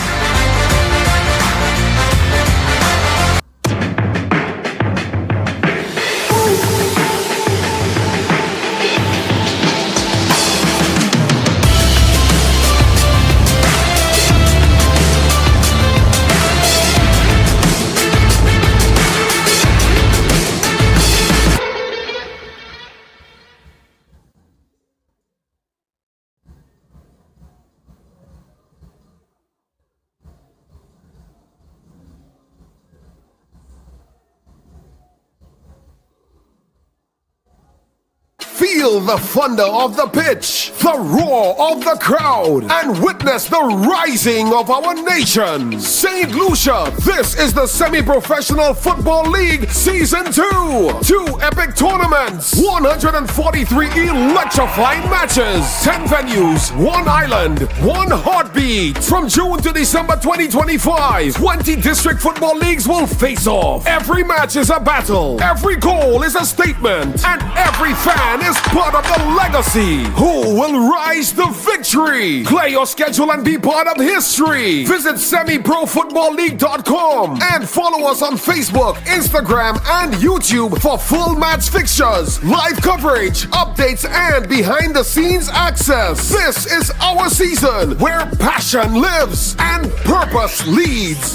Feel the thunder of the pitch, the roar of the crowd, and witness the rising of our nation. St. Lucia, this is the Semi-Professional Football League Season 2. 2 epic tournaments, 143 electrifying matches, 10 venues, 1 island, 1 heartbeat. From June to December 2025, 20 district football leagues will face off. Every match is a battle, every goal is a statement, and every fan is part of the legacy. Who will rise to victory? Play your schedule and be part of history. Visit semiprofootballleague.com and follow us on Facebook, Instagram, and YouTube for full match fixtures, live coverage, updates, and behind the scenes access. This is our season where passion lives and purpose leads.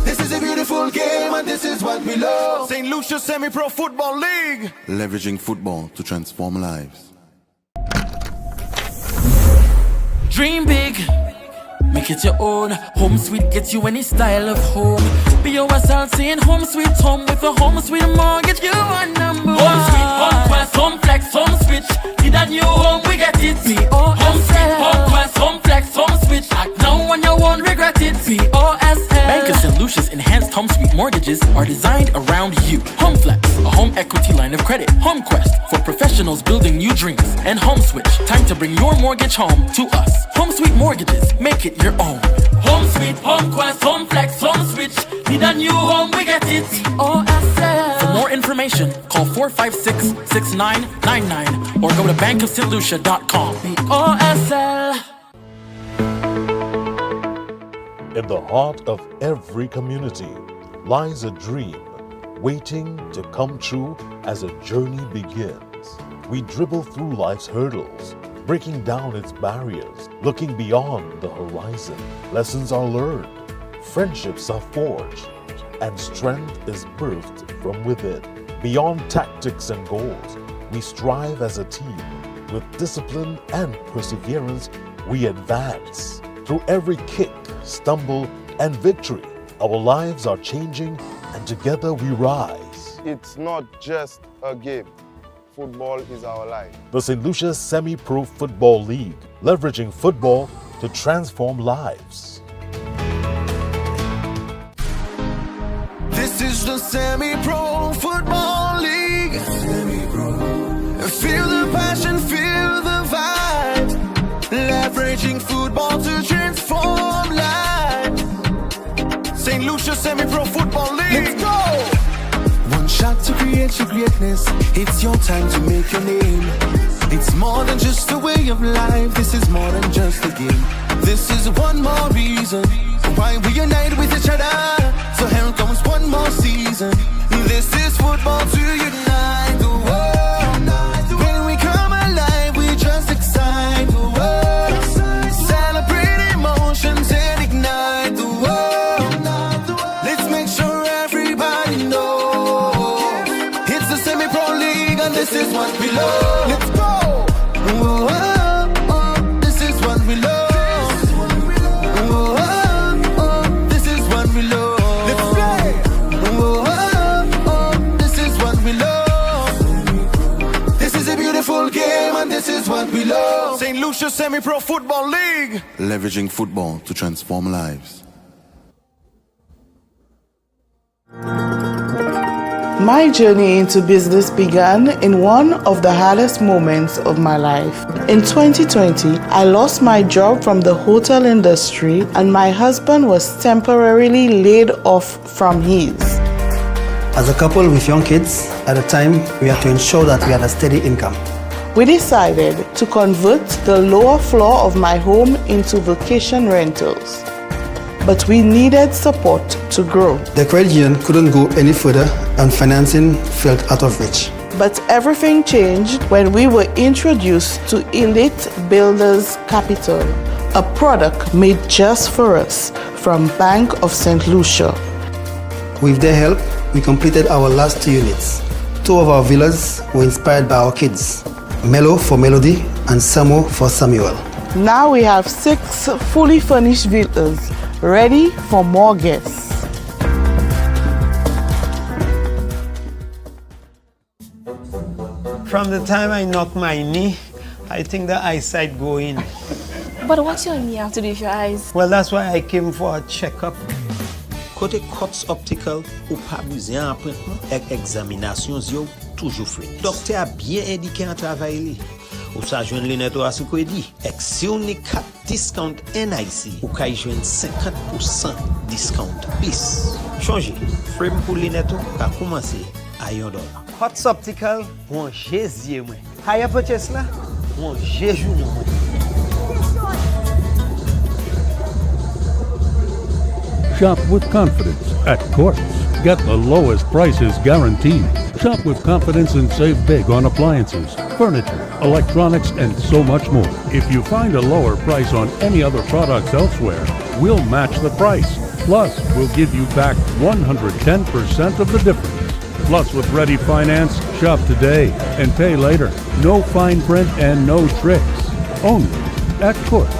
This is a beautiful game and this is what we love. St. Lucia Semi-Pro Football League. Leveraging football to transform lives. Dream big, make it your own. Home Sweet gets you any style of home. Be yourself saying home sweet home with a home sweet mortgage. You are number one. Home Sweet, Home Quest, Home Flex, Home Switch. Need a new home, we get it. Home Sweet, Home Quest, Home Flex, Home Switch. Act now when you won't regret it. POSL. Bank of St. Lucia's enhanced home sweet mortgages are designed around you. Home Flex, a home equity line of credit. Home Quest, for professionals building new dreams. And Home Switch, time to bring your mortgage home to us. Home Sweet Mortgages, make it your own. Home Sweet, Home Quest, Home Flex, Home Switch. Need a new home, we get it. POSL. For more information, information, call 456-6999 or go to bankofstlucia.com. BOSL. In the heart of every community lies a dream waiting to come true as a journey begins. We dribble through life's hurdles, breaking down its barriers, looking beyond the horizon. Lessons are learned, friendships are forged, and strength is birthed from within. Beyond tactics and goals, we strive as a team. With discipline and perseverance, we advance. Through every kick, stumble, and victory, our lives are changing, and together we rise. It's not just a game. Football is our life. The St. Lucia Semi-Pro Football League, leveraging football to transform lives. This is the Semi-Pro Football League. Feel the passion, feel the vibe. Leveraging football to transform lives. St. Lucia Semi-Pro Football League. Let's go! One shot to create your greatness. It's your time to make your name. It's more than just a way of life. This is more than just a game. This is one more reason why we unite with each other. So here comes one more season. This is football to unite the world. When we come alive, we just excite the world. Celebrate emotions and ignite the world. Let's make sure everybody knows it's the Semi-Pro League and this is what we love. Let's go. Whoa, oh, oh, this is what we love. Whoa, oh, oh, this is what we love. Let's play. Whoa, oh, oh, this is what we love. This is a beautiful game and this is what we love. St. Lucia Semi-Pro Football League. Leveraging football to transform lives. My journey into business began in one of the hardest moments of my life. In 2020, I lost my job from the hotel industry and my husband was temporarily laid off from his. As a couple with young kids, at the time, we had to ensure that we had a steady income. We decided to convert the lower floor of my home into vacation rentals. But we needed support to grow. The credit union couldn't go any further and financing felt out of reach. But everything changed when we were introduced to Elite Builders Capital, a product made just for us from Bank of St. Lucia. With their help, we completed our last 2 units. 2 of our villas were inspired by our kids, Melo for Melody and Samo for Samuel. Now we have 6 fully furnished villas, ready for more guests. From the time I knock my knee, I think the eyesight go in. But what's your knee have to do with your eyes? Well, that's why I came for a checkup. Côté Cots Optical, ou pas besoin appointment, avec examination yo toujours free. Docteur a bien indiqué un travail. Ou sa joindre lunettes à ce qu'on dit. Avec si on est 4 discount NIC, ou kay joindre 50% discount bis. Changer. Frame pour lunettes a commencé à $1. Cots Optical, on jésus moi. Higher purchase là, on jésus moi. Shop with confidence at Quartz. Get the lowest prices guaranteed. Shop with confidence and save big on appliances, furniture, electronics, and so much more. If you find a lower price on any other products elsewhere, we'll match the price. Plus, we'll give you back 110% of the difference. Plus, with ready finance, shop today and pay later. No fine print and no tricks. Only at Quartz.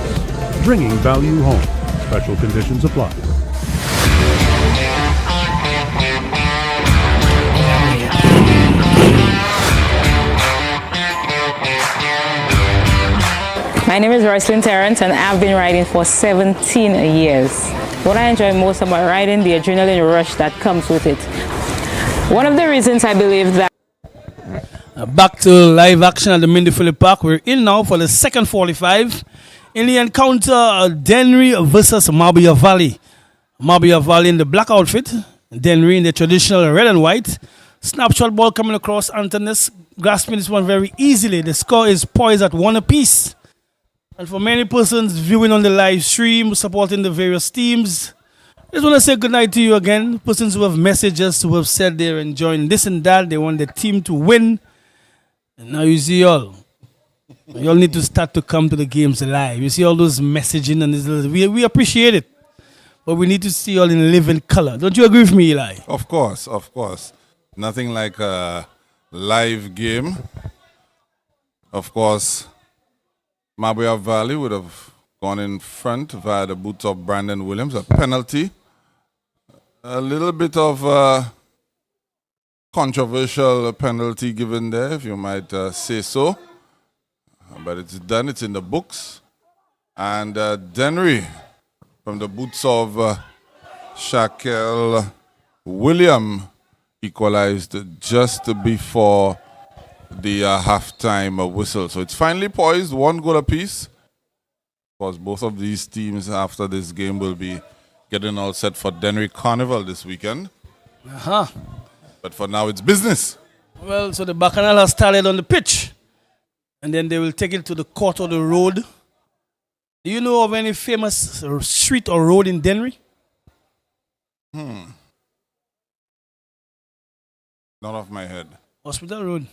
Bringing value home. Special conditions apply. My name is Roycelyn Terrence and I've been riding for 17 years. What I enjoy most about riding, the adrenaline rush that comes with it. One of the reasons I believe that... Back to live action at the Mindifully Park. We're in now for the second 45 in the encounter DENNERY versus MABOUYA Valley. MABOUYA Valley in the black outfit, DENNERY in the traditional red and white. Snapshot ball coming across. Antonis grasping this one very easily. The score is poised at 1 apiece. And for many persons viewing on the live stream, supporting the various teams, I just want to say good night to you again. Persons who have messaged us, who have said they're enjoying this and that, they want the team to win. And now you see y'all. Y'all need to start to come to the games live. You see all those messaging and this, we appreciate it. But we need to see y'all in living color. Don't you agree with me, Eli? Of course, of course. Nothing like a live game. Of course, MABOUYA Valley would have gone in front via the boots of Brandon Williams. A penalty. A little bit of controversial penalty given there, if you might say so. But it's done. It's in the books. And DENNERY from the boots of Shaquille William equalized just before the halftime whistle. So it's finally poised, 1 goal apiece. Of course, both of these teams after this game will be getting all set for DENNERY Carnival this weekend. But for now, it's business. Well, so the Bacchanal has started on the pitch. And then they will take it to the court or the road. Do you know of any famous street or road in DENNERY? Not off my head. Hospital Road.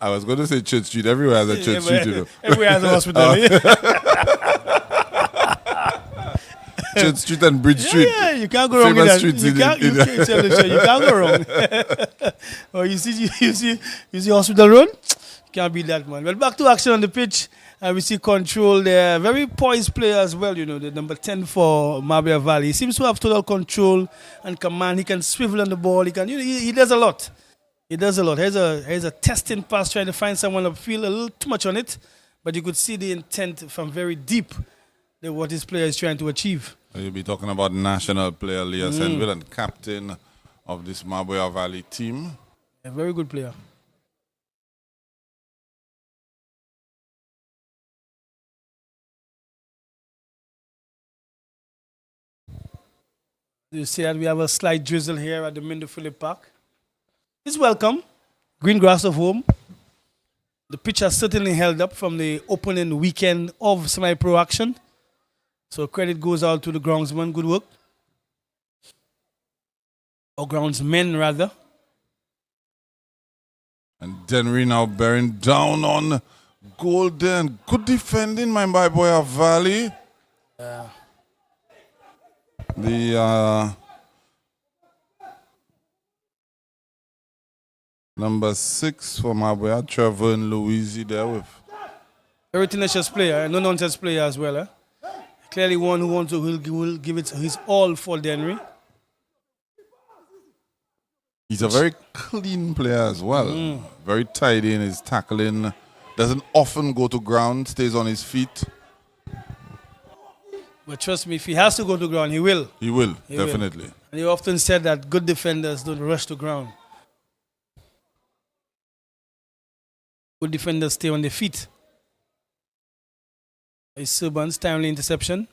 I was going to say Church Street. Everywhere has a Church Street, you know. Everywhere has a hospital. Church Street and Bridge Street. Yeah, you can't go wrong with that. You can't go wrong. Oh, you see Hospital Road? Can't beat that, man. Well, back to action on the pitch. We see control there. Very poised player as well, you know, the number 10 for MABOUYA Valley. He seems to have total control and command. He can swivel on the ball. He can, you know, he does a lot. He does a lot. Here's a testing pass trying to find someone upfield, a little too much on it. But you could see the intent from very deep, what this player is trying to achieve. You'll be talking about national player Leah Senville and captain of this MABOUYA Valley team. A very good player. You see that we have a slight drizzle here at the Mindefully Park. It's welcome. Green grass of home. The pitch has certainly held up from the opening weekend of semi-pro action. So credit goes out to the groundsman. Good work. Or groundsmen, rather. And DENNERY now bearing down on Golden. Good defending, my MABOUYA Valley. The number 6 for MABOUYA, Trevor and Louisi there with. Very tenacious player, no nonsense player as well. Clearly one who wants to will give it his all for DENNERY. He's a very clean player as well. Very tidy in his tackling. Doesn't often go to ground, stays on his feet. But trust me, if he has to go to ground, he will. He will, definitely. And he often said that good defenders don't rush to ground. Good defenders stay on their feet. It's Subban's timely interception.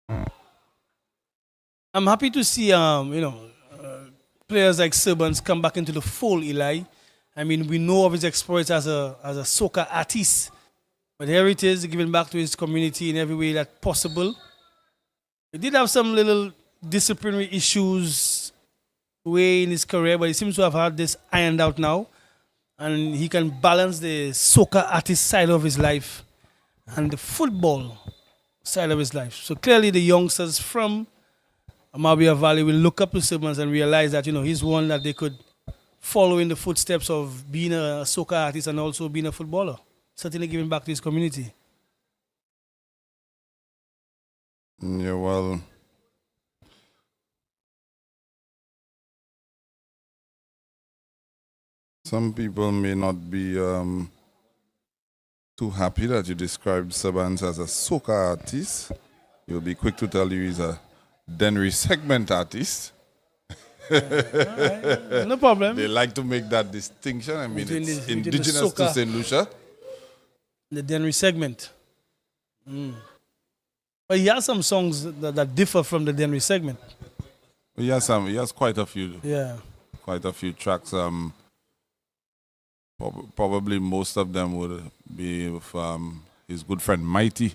I'm happy to see, players like Subban's come back into the fold, Eli. I mean, we know of his exploits as a soccer artist. But here it is, giving back to his community in every way that's possible. He did have some little disciplinary issues way in his career, but he seems to have had this ironed out now. And he can balance the soccer artist side of his life and the football side of his life. So clearly the youngsters from MABOUYA Valley will look up to Simmons and realize that, he's one that they could follow in the footsteps of being a soccer artist and also being a footballer. Certainly giving back to his community. Yeah, well, some people may not be too happy that you described Sabans as a soccer artist. You'll be quick to tell you he's a DENNERY segment artist. Right. No problem. They like to make that distinction. I mean, it's indigenous to St. Lucia. The DENNERY segment. But he has some songs that differ from the Dennery segment. He has quite a few. Yeah. Quite a few tracks. Probably most of them would be with his good friend Mighty.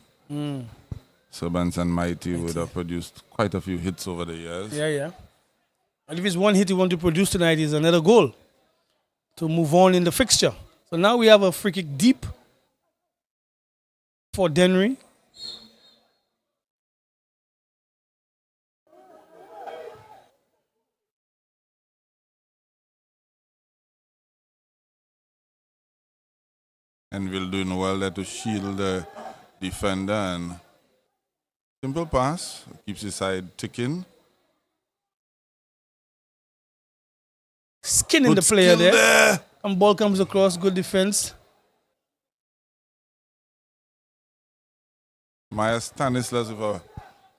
Subans and Mighty would have produced quite a few hits over the years. Yeah. And if it's one hit you want to produce tonight, is another goal to move on in the fixture. So now we have a free kick deep for Dennery. And we're doing well there to shield the defender, and simple pass keeps his side ticking. Skinning Good the player skill there. And ball comes across, good defense. Maya Stanislas with a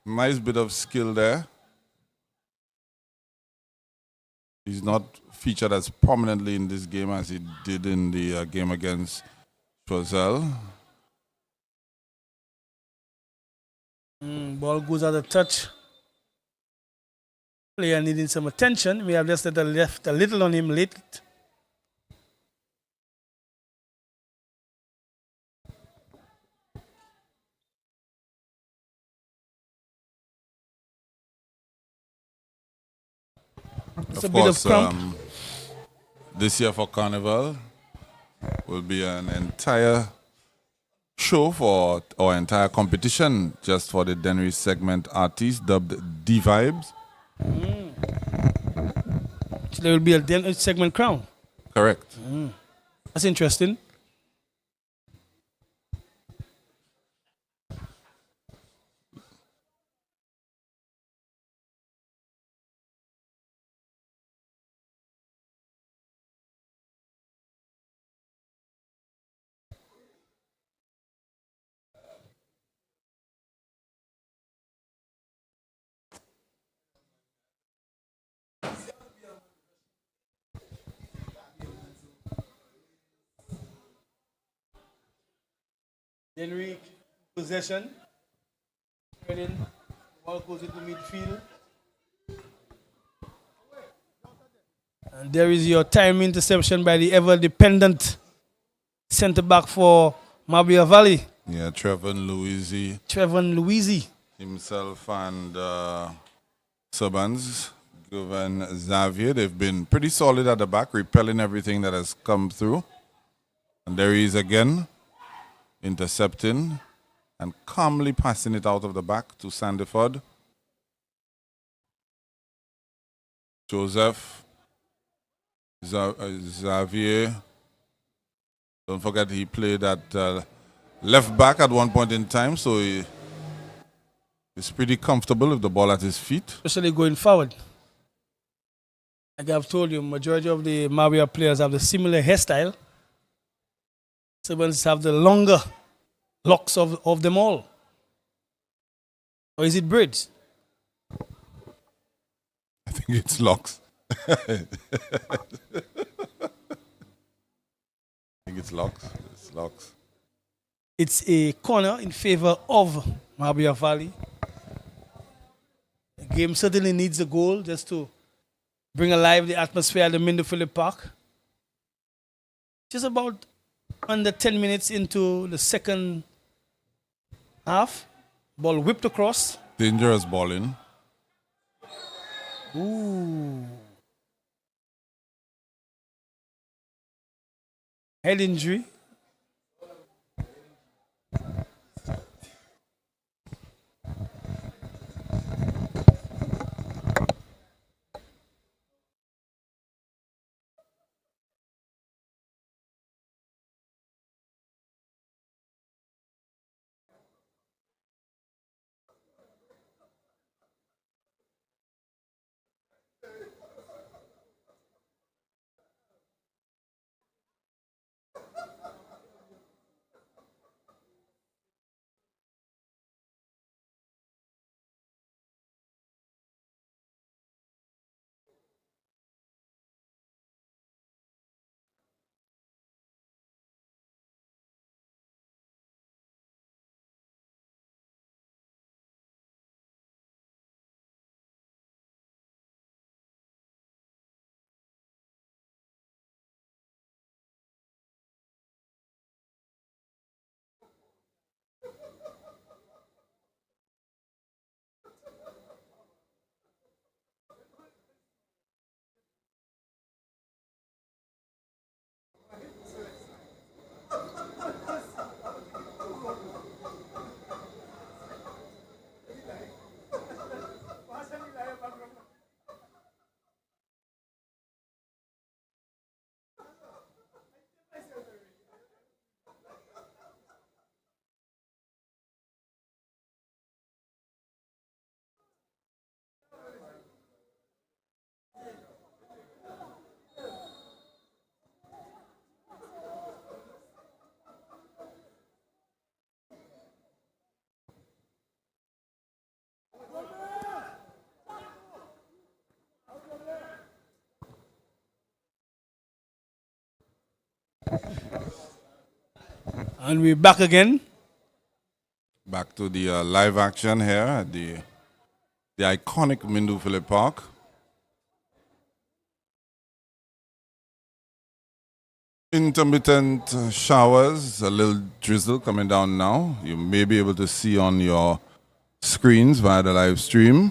nice bit of skill there. He's not featured as prominently in this game as he did in the game against Choiseul. Ball goes out of touch. Player needing some attention. We have just left a little on him late. It's a bit of cramp. This year for Carnival will be an entire show for our entire competition just for the Dennery segment artists dubbed D-Vibes. So there will be a Dennery segment crown. Correct. That's interesting. Dennery possession. Spreading. Ball goes into midfield. And there is your time interception by the ever-dependent centre-back for MABOUYA Valley. Yeah, Trevon Louisi. Himself and Subans, Govan Xavier, they've been pretty solid at the back, repelling everything that has come through. And there he is again, intercepting and calmly passing it out of the back to Sandiford. Joseph Xavier, don't forget he played at left back at one point in time, so he's pretty comfortable with the ball at his feet. Especially going forward. Like I've told you, majority of the MABOUYA players have the similar hairstyle. Servants have the longer locks of them all. Or is it braids? I think it's locks. I think it's locks. It's locks. It's a corner in favor of MABOUYA Valley. The game certainly needs a goal just to bring alive the atmosphere at the Mindefully Park. Just about under 10 minutes into the second half. Ball whipped across. Dangerous balling. Ooh. Head injury. And we're back again. Back to the live action here at the iconic Mindufile Park. Intermittent showers, a little drizzle coming down now. You may be able to see on your screens via the live stream.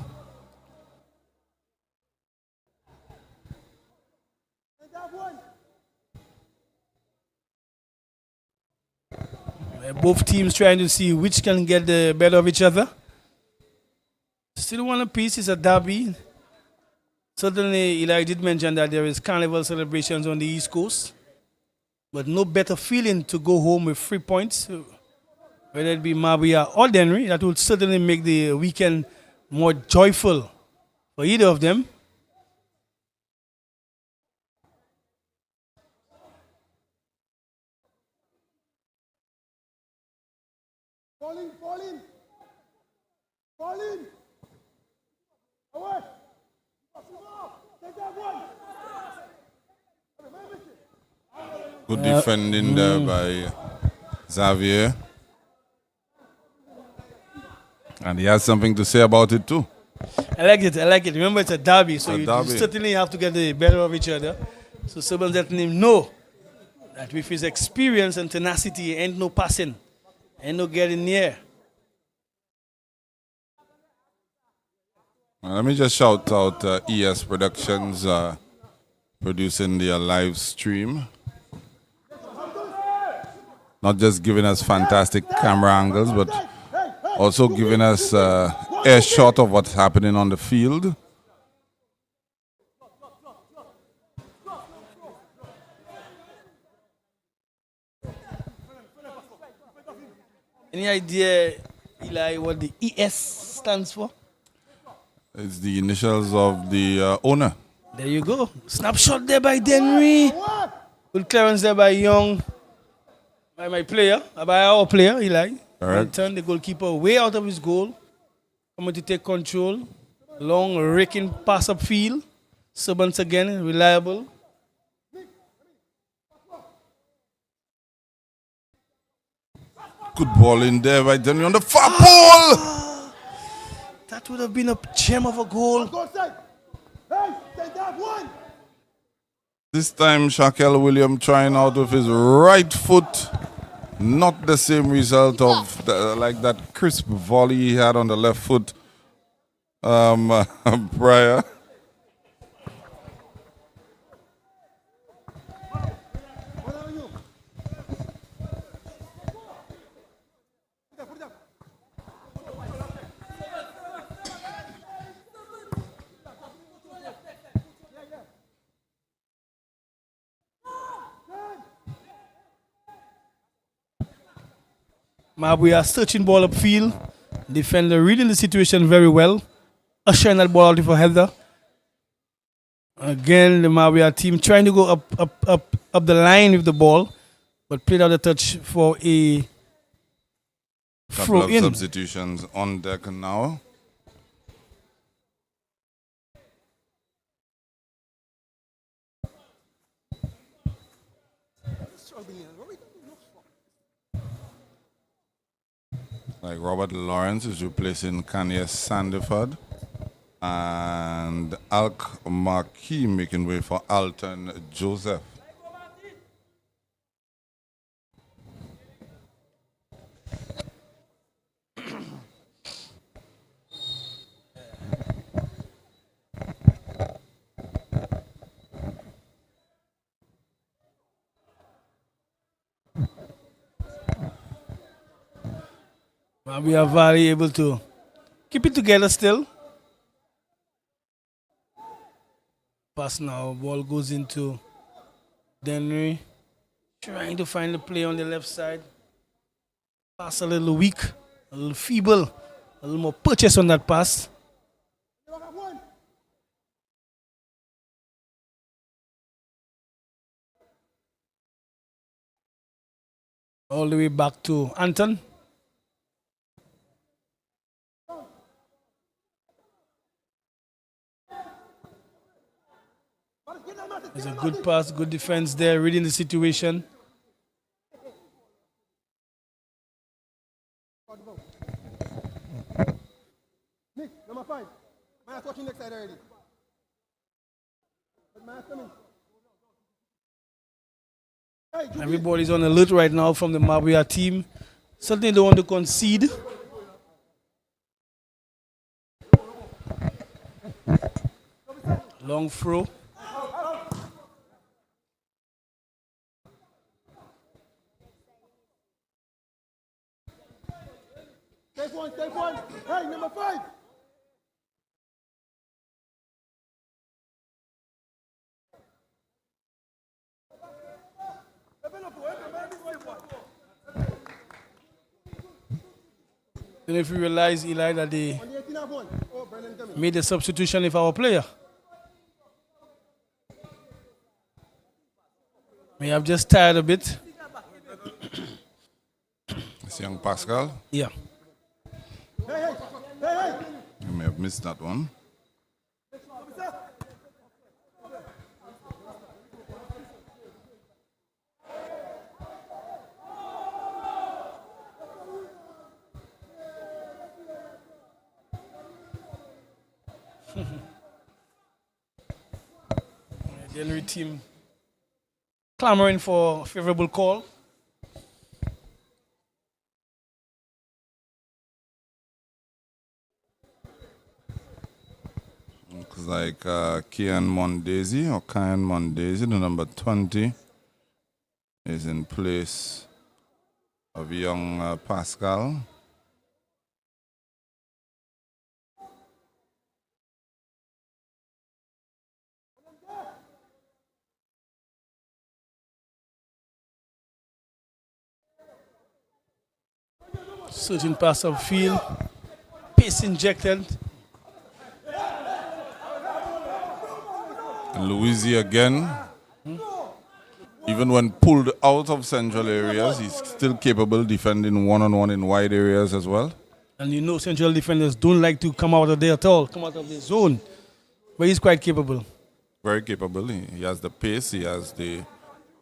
Both teams trying to see which can get the better of each other. Still one apiece. It's a derby. Certainly, Eli did mention that there is carnival celebrations on the East Coast. But no better feeling to go home with 3 points, whether it be MABOUYA or DENNERY. That would certainly make the weekend more joyful for either of them. Fall in, fall in. Fall in. Away. Take that one. Good defending there by Xavier. And he has something to say about it too. I like it, I like it. Remember, it's a derby, so you derby. certainly have to get the better of each other. So someone letting him know that with his experience and tenacity, ain't no passing, ain't no getting near. Let me just shout out ES Productions producing their live stream. Not just giving us fantastic camera angles, but also giving us a shot of what's happening on the field. Any idea, Eli, what the ES stands for? It's the initials of the owner. There you go. Snapshot there by DENNERY. Good clearance there by Young. By my player, by our player, Eli. Correct. Turn the goalkeeper way out of his goal. Coming to take control. Long, raking pass up field. Servants again, reliable. Good ball in there by DENNERY on the far pole. That would have been a gem of a goal. Hey, take that one. This time, Shaquille William trying out with his right foot. Not the same result of like that crisp volley he had on the left foot prior. MABOUYA searching ball upfield. Defender reading the situation very well. Ushering that ball out for header. Again, the MABOUYA team trying to go up the line with the ball, but played out a touch for a Couple throw of in. substitutions on deck now. Like Robert Lawrence is replacing Kanye Sandiford. And Alk Marquis making way for Alton Joseph. We are very able to keep it together still. Pass now, ball goes into DENNERY. Trying to find the play on the left side. Pass a little weak, a little feeble, a little more purchase on that pass. All the way back to Anton. There's a good pass, good defense there, reading the situation. Nick, number 5. Man, I'm watching next side already. But man, coming. Everybody's on alert right now from the MABOUYA team. Certainly don't want to concede. Long throw. Take one, take one. Hey, number 5. And if you realize, Eli, that they made a substitution with our player. May have just tired a bit. It's young Pascal. Yeah. You may have missed that one. The DENNERY team clamoring for a favorable call. Looks like Kian Mondesi or Kian Mondesi, the number 20, is in place of young Pascal. Searching pass upfield. Pace injected. And Lucia again. Even when pulled out of central areas, he's still capable defending one-on-one in wide areas as well. And you know central defenders don't like to come out of there at all, come out of the zone. But he's quite capable. Very capable. He has the pace, he has the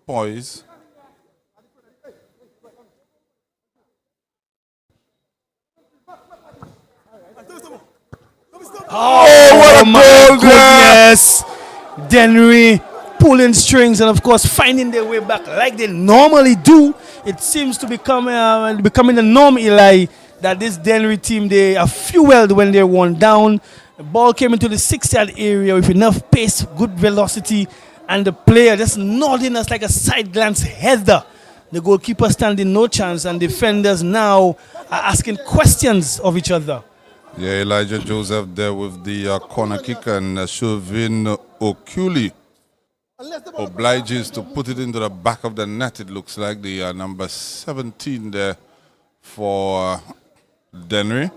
poise. Oh, my goodness! DENNERY pulling strings and, of course, finding their way back like they normally do. It seems to become becoming the norm, Eli, that this DENNERY team, they are fueled when they're one down. The ball came into the 6-yard area with enough pace, good velocity, and the player just nodding us like a side glance header. The goalkeeper standing no chance, and defenders now are asking questions of each other. Yeah, Elijah Joseph there with the corner kick, and Chauvin Okuli obliges to put it into the back of the net. It looks like the number 17 there for DENNERY.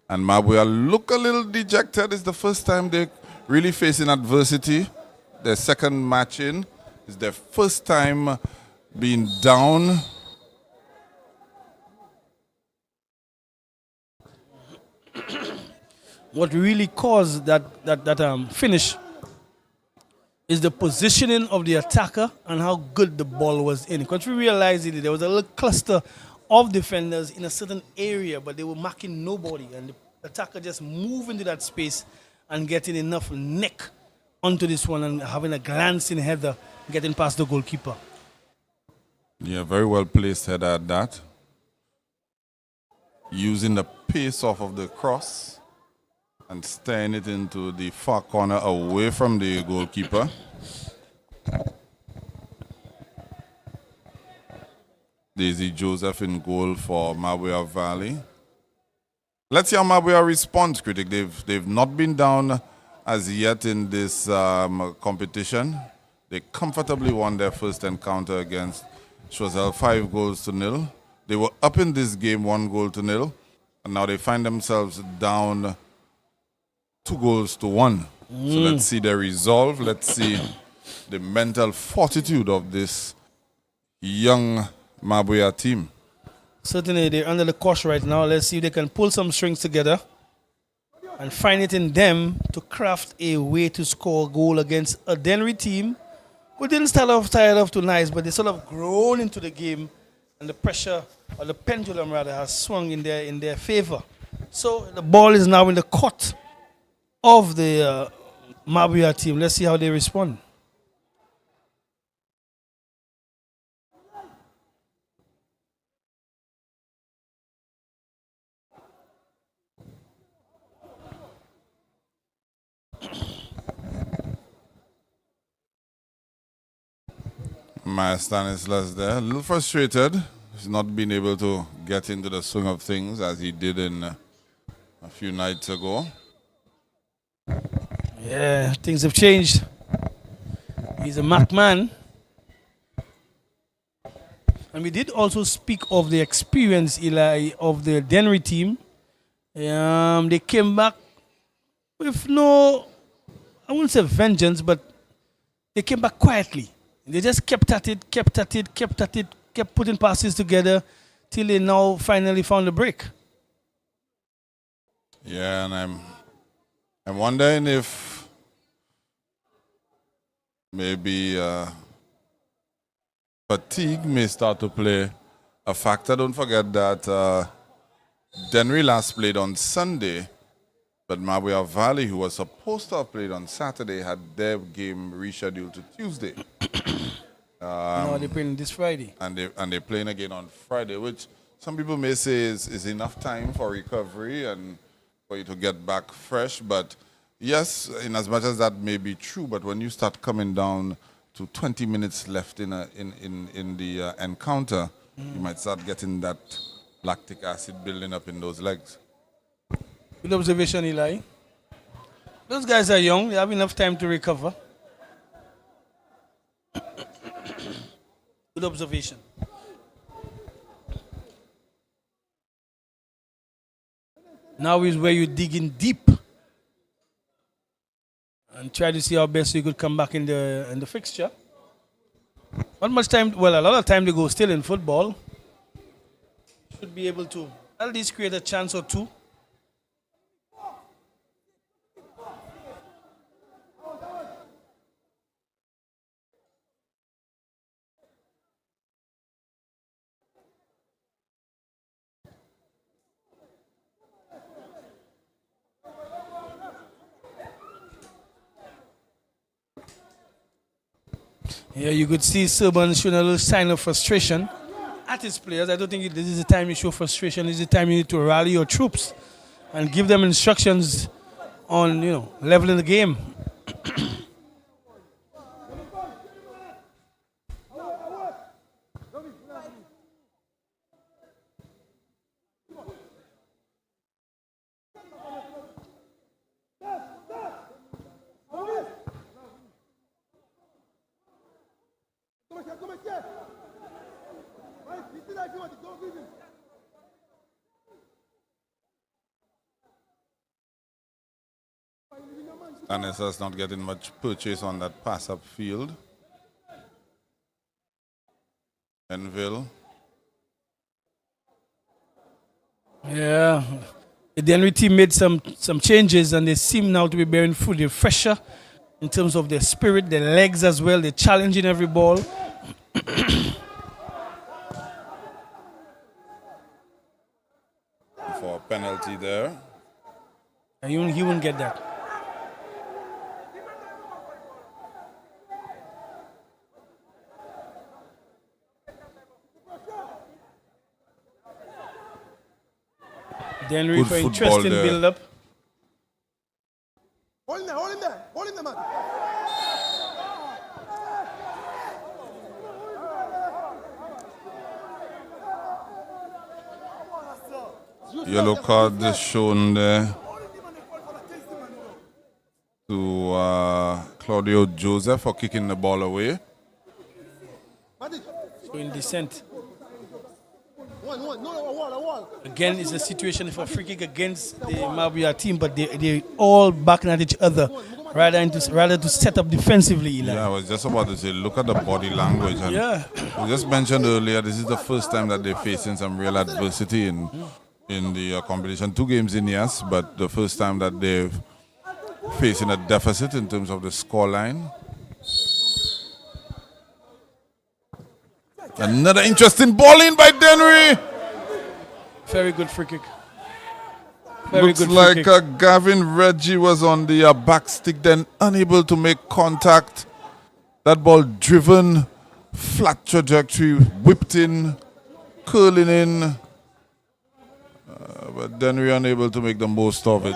And MABOUYA look a little dejected. It's the first time they're really facing adversity. Their second match in. It's their first time being down. What really caused that finish is the positioning of the attacker and how good the ball was in. Because we realized there was a little cluster of defenders in a certain area, but they were marking nobody. And the attacker just moved into that space and getting enough neck onto this one and having a glancing header, getting past the goalkeeper. Yeah, very well placed header at that. Using the pace off of the cross and steering it into the far corner away from the goalkeeper. Daisy Joseph in goal for MABOUYA Valley. Let's see how MABOUYA responds, critic. They've not been down as yet in this competition. They comfortably won their first encounter against Choiseul 5-0. They were up in this game 1-0, and now they find themselves down 2-1. So let's see their resolve. Let's see the mental fortitude of this young MABOUYA team. Certainly, they're under the cosh right now. Let's see if they can pull some strings together and find it in them to craft a way to score a goal against a DENNERY team who didn't start off tired off too nice, but they sort of grown into the game and the pressure, or the pendulum rather, has swung in their favor. So the ball is now in the court of the MABOUYA team. Let's see how they respond. My Stanislas there, a little frustrated. He's not been able to get into the swing of things as he did in a few nights ago. Yeah, things have changed. He's a Mac man. And we did also speak of the experience, Eli, of the DENNERY team. They came back with no, I wouldn't say vengeance, but they came back quietly. They just kept at it, kept putting passes together till they now finally found the break. Yeah, and I'm wondering if maybe fatigue may start to play a factor. Don't forget that DENNERY last played on Sunday, but MABOUYA Valley, who was supposed to have played on Saturday, had their game rescheduled to Tuesday. Now they're playing this Friday. And they're playing again on Friday, which some people may say is enough time for recovery and for you to get back fresh. But yes, in as much as that may be true, but when you start coming down to 20 minutes left in the encounter, you might start getting that lactic acid building up in those legs. Good observation, Eli. Those guys are young. They have enough time to recover. Good observation. Now is where you dig in deep and try to see how best you could come back in the fixture. Not much time. Well, a lot of time to go still in football. Should be able to at least create a chance or two. Yeah, you could see Serban showing a little sign of frustration at his players. I don't think this is the time you show frustration. This is the time you need to rally your troops and give them instructions on, leveling the game. Stanislas not getting much purchase on that pass up field. Enville. Yeah. The DENNERY team made some changes and they seem now to be bearing fruit. They're fresher in terms of their spirit, their legs as well. They're challenging every ball. For a penalty there. And he won't get that. DENNERY for interesting build-up. Hold him there, man. Yellow card shown there to Claudio Joseph for kicking the ball away. So in descent. Again, it's a situation for a free kick against the MABOUYA team, but they all backing at each other rather to set up defensively. Eli. Yeah, I was just about to say, look at the body language. And yeah. we just mentioned earlier, this is the first time that they're facing some real adversity in the competition. 2 games in, yes, but the first time that they've facing a deficit in terms of the scoreline. Another interesting ball in by DENNERY. Very good free kick. Very Looks good free like kick. Gavin Reggie was on the back stick, then unable to make contact. That ball driven, flat trajectory, whipped in, curling in. But DENNERY unable to make the most of it.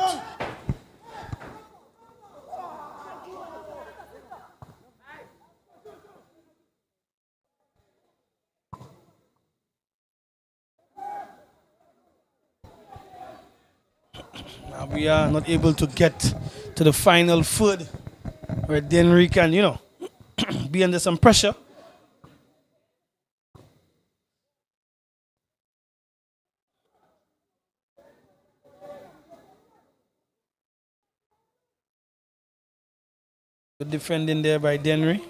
Now we are not able to get to the final third where DENNERY can, be under some pressure. Good defending there by DENNERY.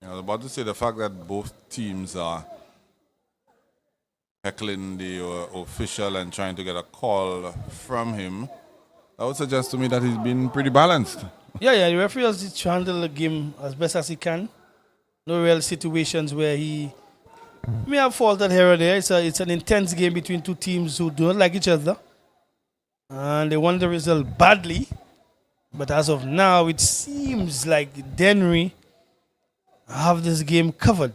I was about to say the fact that both teams are heckling the official and trying to get a call from him, that would suggest to me that he's been pretty balanced. Yeah, the referee has to handle the game as best as he can. No real situations where he may have faulted here or there. It's an intense game between two teams who do not like each other. And they won the result badly. But as of now, it seems like DENNERY have this game covered.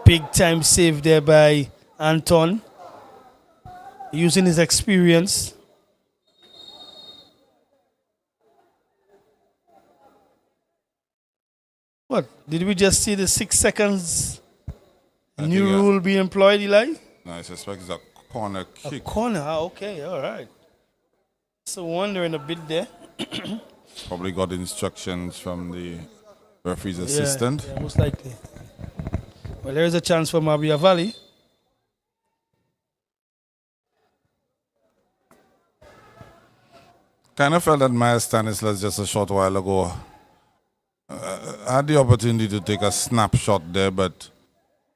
Big time save there by Anton, using his experience. What? Did we just see the 6 seconds new rule being employed, Eli? No, I suspect it's a corner kick. A corner, okay, all right. So wondering a bit there. Probably got instructions from the referee's assistant. Yeah, most likely. Well, there is a chance for MABOUYA Valley. Kind of felt that Maya Stanislas just a short while ago had the opportunity to take a snapshot there, but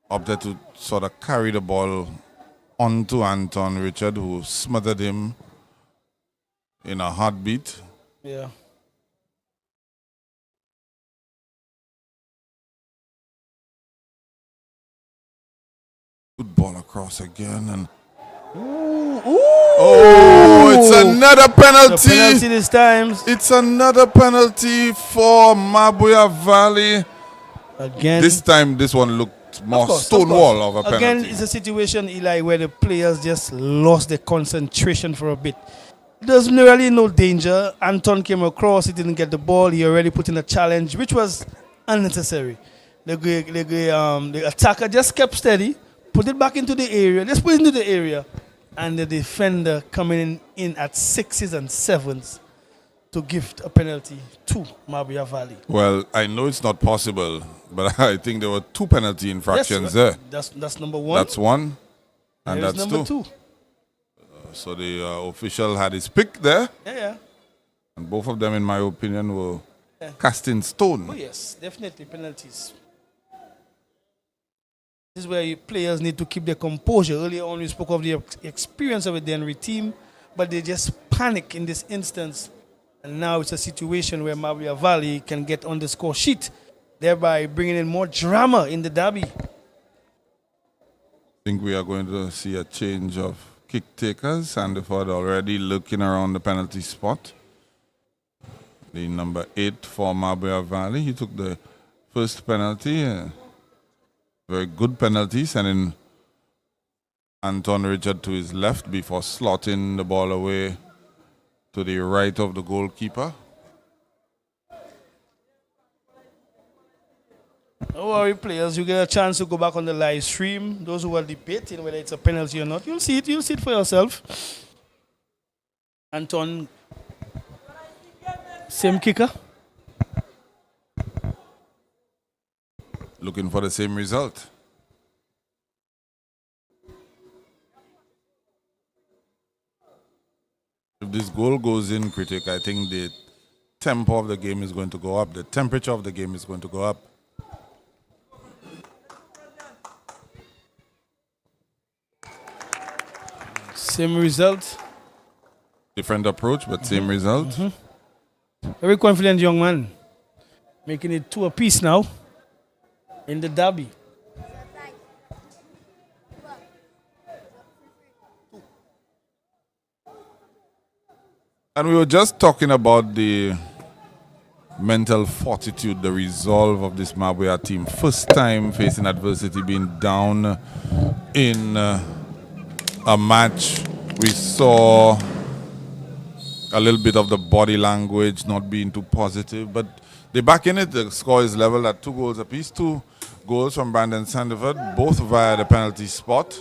opted to sort of carry the ball onto Anton Richard, who smothered him in a heartbeat. Yeah. Good ball across again, and oh, it's another penalty. The penalty this time. It's another penalty for MABOUYA Valley. Again. This time, this one looked more stonewall of a penalty. Again, it's a situation, Eli, where the players just lost their concentration for a bit. There's really no danger. Anton came across, he didn't get the ball. He already put in a challenge, which was unnecessary. The attacker just kept steady, put it back into the area, just put it into the area. And the defender coming in at 6s and 7s to give a penalty to MABOUYA Valley. Well, I know it's not possible, but I think there were 2 penalty infractions there. That's number 1. That's 1, and There's that's number 2. 2. So the official had his pick there. Yeah. And both of them, in my opinion, were cast in stone. Oh, yes, definitely penalties. This is where players need to keep their composure. Earlier on, we spoke of the experience of a DENNERY team, but they just panic in this instance. And now it's a situation where MABOUYA Valley can get on the score sheet, thereby bringing in more drama in the derby. I think we are going to see a change of kick takers. Sandiford already looking around the penalty spot. The number 8 for MABOUYA Valley. He took the first penalty. Very good penalty, sending Anton Richard to his left before slotting the ball away to the right of the goalkeeper. Don't worry, players. You get a chance to go back on the live stream. Those who are debating whether it's a penalty or not, you'll see it. You'll see it for yourself. Anton, same kicker. Looking for the same result. If this goal goes in, Critic, I think the tempo of the game is going to go up. The temperature of the game is going to go up. Same result. Different approach, but same result. Very confident young man. Making it 2 apiece now in the derby. And we were just talking about the mental fortitude, the resolve of this MABOUYA team. First time facing adversity, being down in a match. We saw a little bit of the body language not being too positive, but they back in it. The score is level at 2 goals apiece. 2 goals from Brandon Sandiford, both via the penalty spot.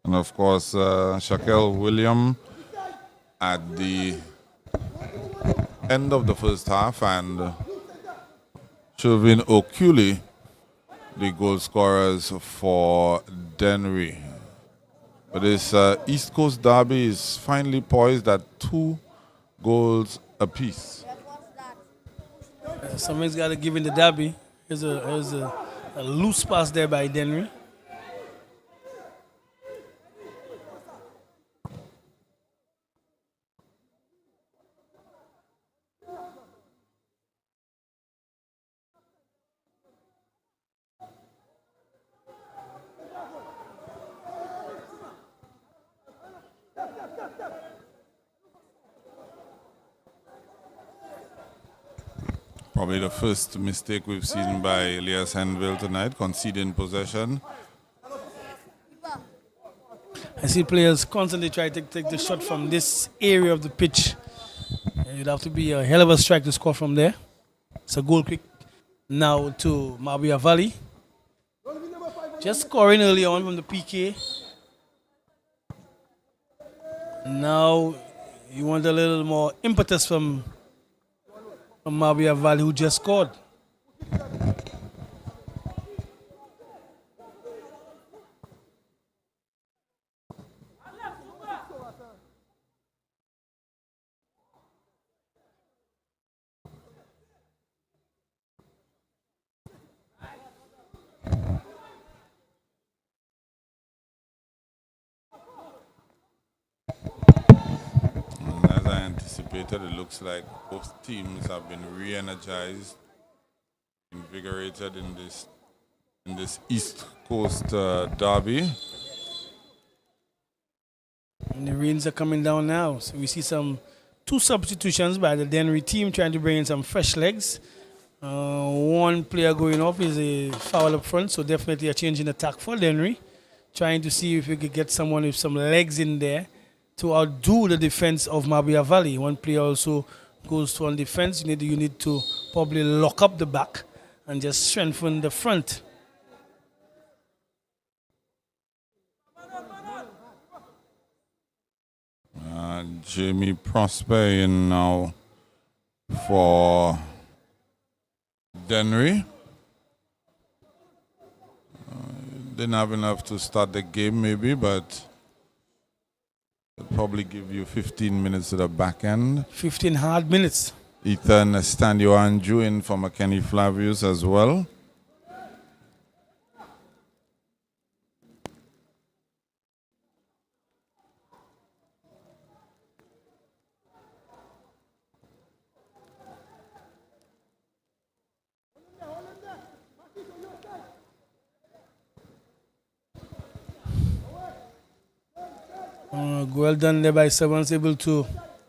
And of course, Shaquille William at the end of the first half, and Shervin Okuli, the goal scorers for DENNERY. But this East Coast derby is finally poised at 2 goals apiece. Somebody's got to give in the derby. There's a loose pass there by DENNERY. Probably the first mistake we've seen by Elias Henville tonight, conceding possession. I see players constantly try to take the shot from this area of the pitch. It'd have to be a hell of a strike to score from there. It's a goal kick now to MABOUYA Valley. Just scoring early on from the PK. Now you want a little more impetus from MABOUYA Valley, who just scored. As I anticipated, it looks like both teams have been re-energized, invigorated in this East Coast derby. And the rains are coming down now. So we see 2 substitutions by the DENNERY team trying to bring in some fresh legs. One player going off is a foul up front, so definitely a change in attack for DENNERY. Trying to see if we could get someone with some legs in there to outdo the defense of MABOUYA Valley. One player also goes to on defense. You need to probably lock up the back and just strengthen the front. Jamie Prosper in now for DENNERY. Didn't have enough to start the game maybe, but it'll probably give you 15 minutes to the back end. 15 hard minutes. Ethan Estandio Andrew in for McKenny Flavius as well. Well done there by Sevens, able to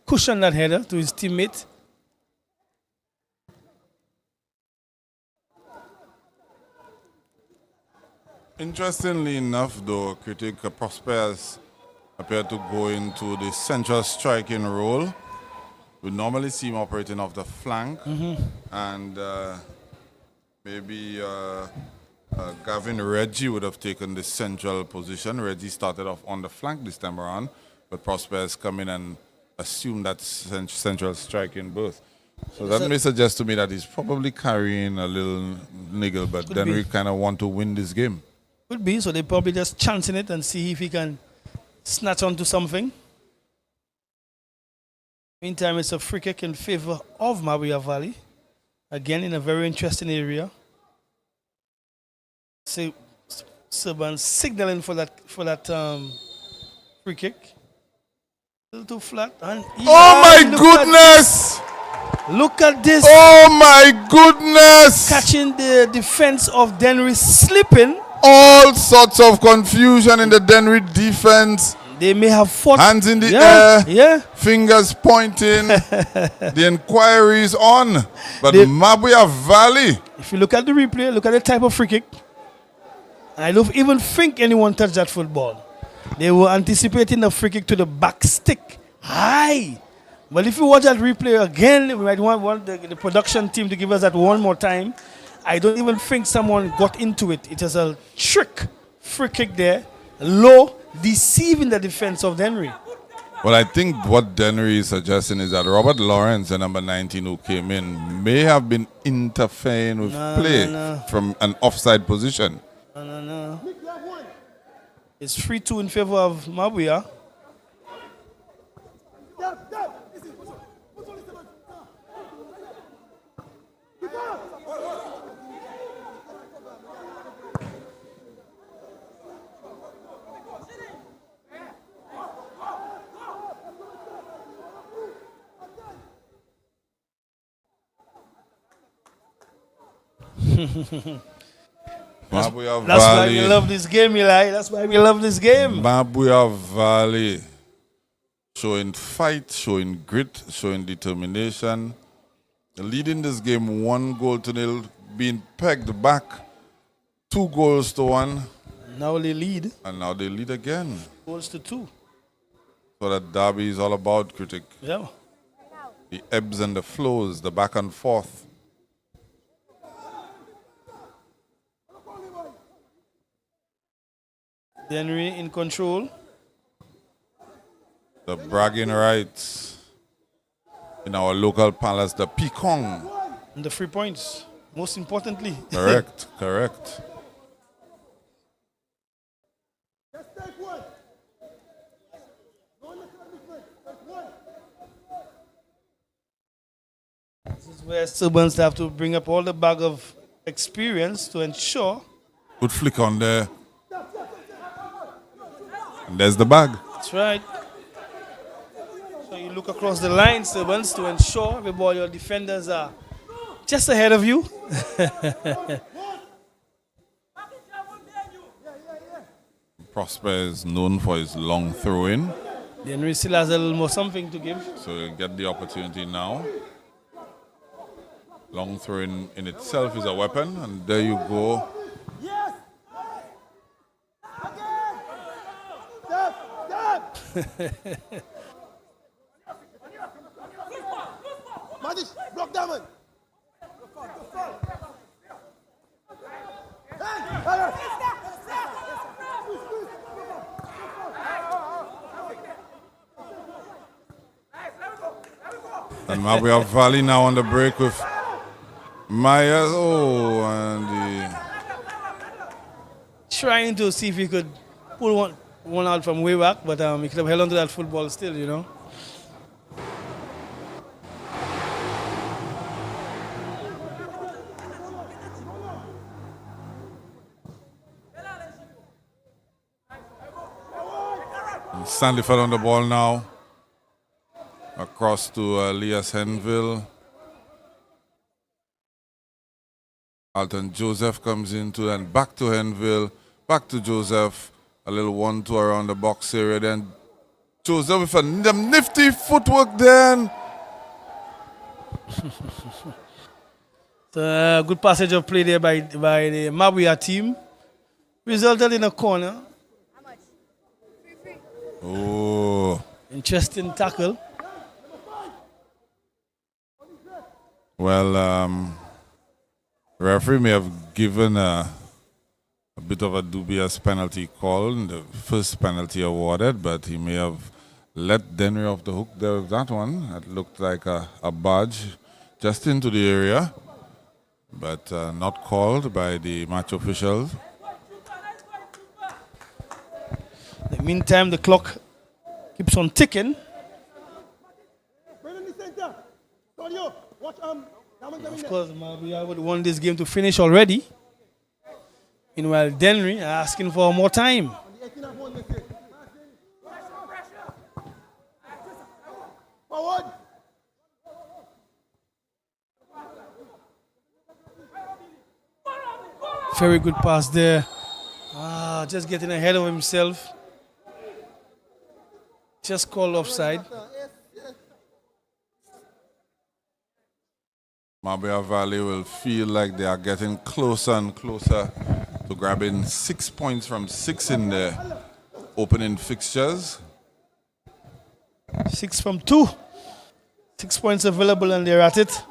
cushion that header to his teammate. Interestingly enough, though, critic Prospers appeared to go into the central striking role. We normally see him operating off the flank, and maybe Gavin Reggie would have taken the central position. Reggie started off on the flank this time around, but Prospers come in and assume that central striking berth. So that may suggest to me that he's probably carrying a little niggle, but then we kind of want to win this game. Could be, so they probably just chancing it and see if he can snatch onto something. Meantime, it's a free kick in favor of MABOUYA Valley. Again, in a very interesting area. See, Serban signaling for that free kick. A little too flat. And oh my goodness! Look at this. Oh my goodness! Catching the defense of DENNERY slipping. All sorts of confusion in the DENNERY defense. They may have fought. Hands in the air. Fingers pointing. The inquiry is on. But MABOUYA Valley. If you look at the replay, look at the type of free kick. I don't even think anyone touched that football. They were anticipating the free kick to the back stick. High. But if you watch that replay again, we might want the production team to give us that one more time. I don't even think someone got into it. It was a trick free kick there. Low, deceiving the defense of DENNERY. Well, I think what DENNERY is suggesting is that Robert Lawrence, the number 19 who came in, may have been interfering with play from an offside position. No. It's 3-2 in favor of MABOUYA. MABOUYA Valley. That's why we love this game, Eli. That's why we love this game. MABOUYA Valley showing fight, showing grit, showing determination. Leading this game 1-0, being pegged back 2-1. Now they lead. And now they lead again. 2-2. So that derby is all about, critic. Yeah. The ebbs and the flows, the back and forth. DENNERY in control. The bragging rights in our local palace, the Pekong. And the 3 points, most importantly. Correct, correct. This is where Serbans have to bring up all the bag of experience to ensure. Good flick on there. And there's the bag. That's right. So you look across the line, Serbans, to ensure everybody, your defenders are just ahead of you. Prosper is known for his long throw-in. DENNERY still has a little more something to give. So you get the opportunity now. Long throw-in in itself is a weapon, and there you go. Block Diamond. And MABOUYA Valley now on the break with Myers. Oh, and the... Trying to see if he could pull one out from way back, but he could have held on to that football still, you know. And Stanley fell on the ball now. Across to Elias Henville. Alton Joseph comes into and back to Henville. Back to Joseph. A little 1-2 around the box area. Then Joseph with a nifty footwork then. Good passage of play there by the MABOUYA team. Resulted in a corner. Oh. Interesting tackle. Well, referee may have given a bit of a dubious penalty call in the first penalty awarded, but he may have let DENNERY off the hook there with that one. That looked like a barge just into the area, but not called by the match officials. In the meantime, the clock keeps on ticking. Bring in the center. Claudio, watch Of course, MABOUYA would want this game to finish already. Meanwhile, DENNERY are asking for more time. Very good pass there. Just getting ahead of himself. Just called offside. MABOUYA Valley will feel like they are getting closer and closer to grabbing 6 points from 6 in the opening fixtures. 6 from 2. 6 points available and they're at it.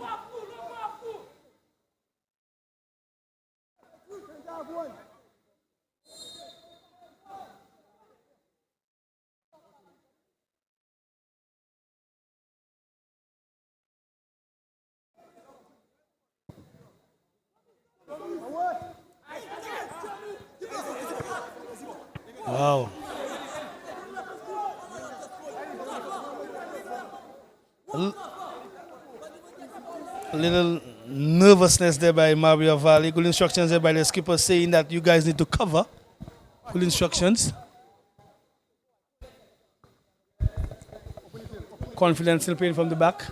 Wow. A little nervousness there by MABOUYA Valley. Good instructions there by the skipper saying that you guys need to cover. Good instructions. Confidence still playing from the back.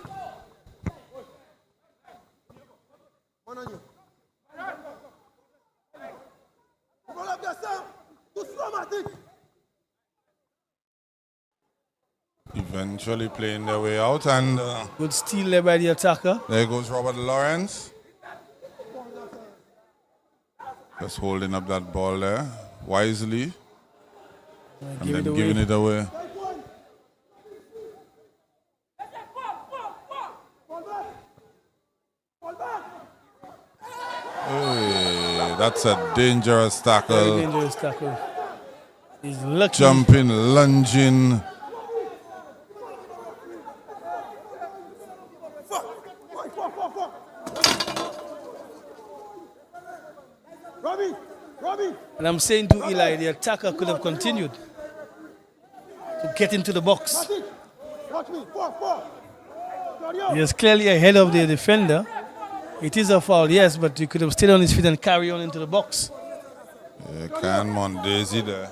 Eventually playing their way out, and good steal there by the attacker. There goes Robert Lawrence. Just holding up that ball there wisely and then giving it away. Hey, that's a dangerous tackle. Very dangerous tackle. He's lucky. Jumping, lunging. And I'm saying to Eli, the attacker could have continued to get into the box. He is clearly ahead of the defender. It is a foul, yes, but he could have stayed on his feet and carry on into the box. Yeah, Can Mondesi there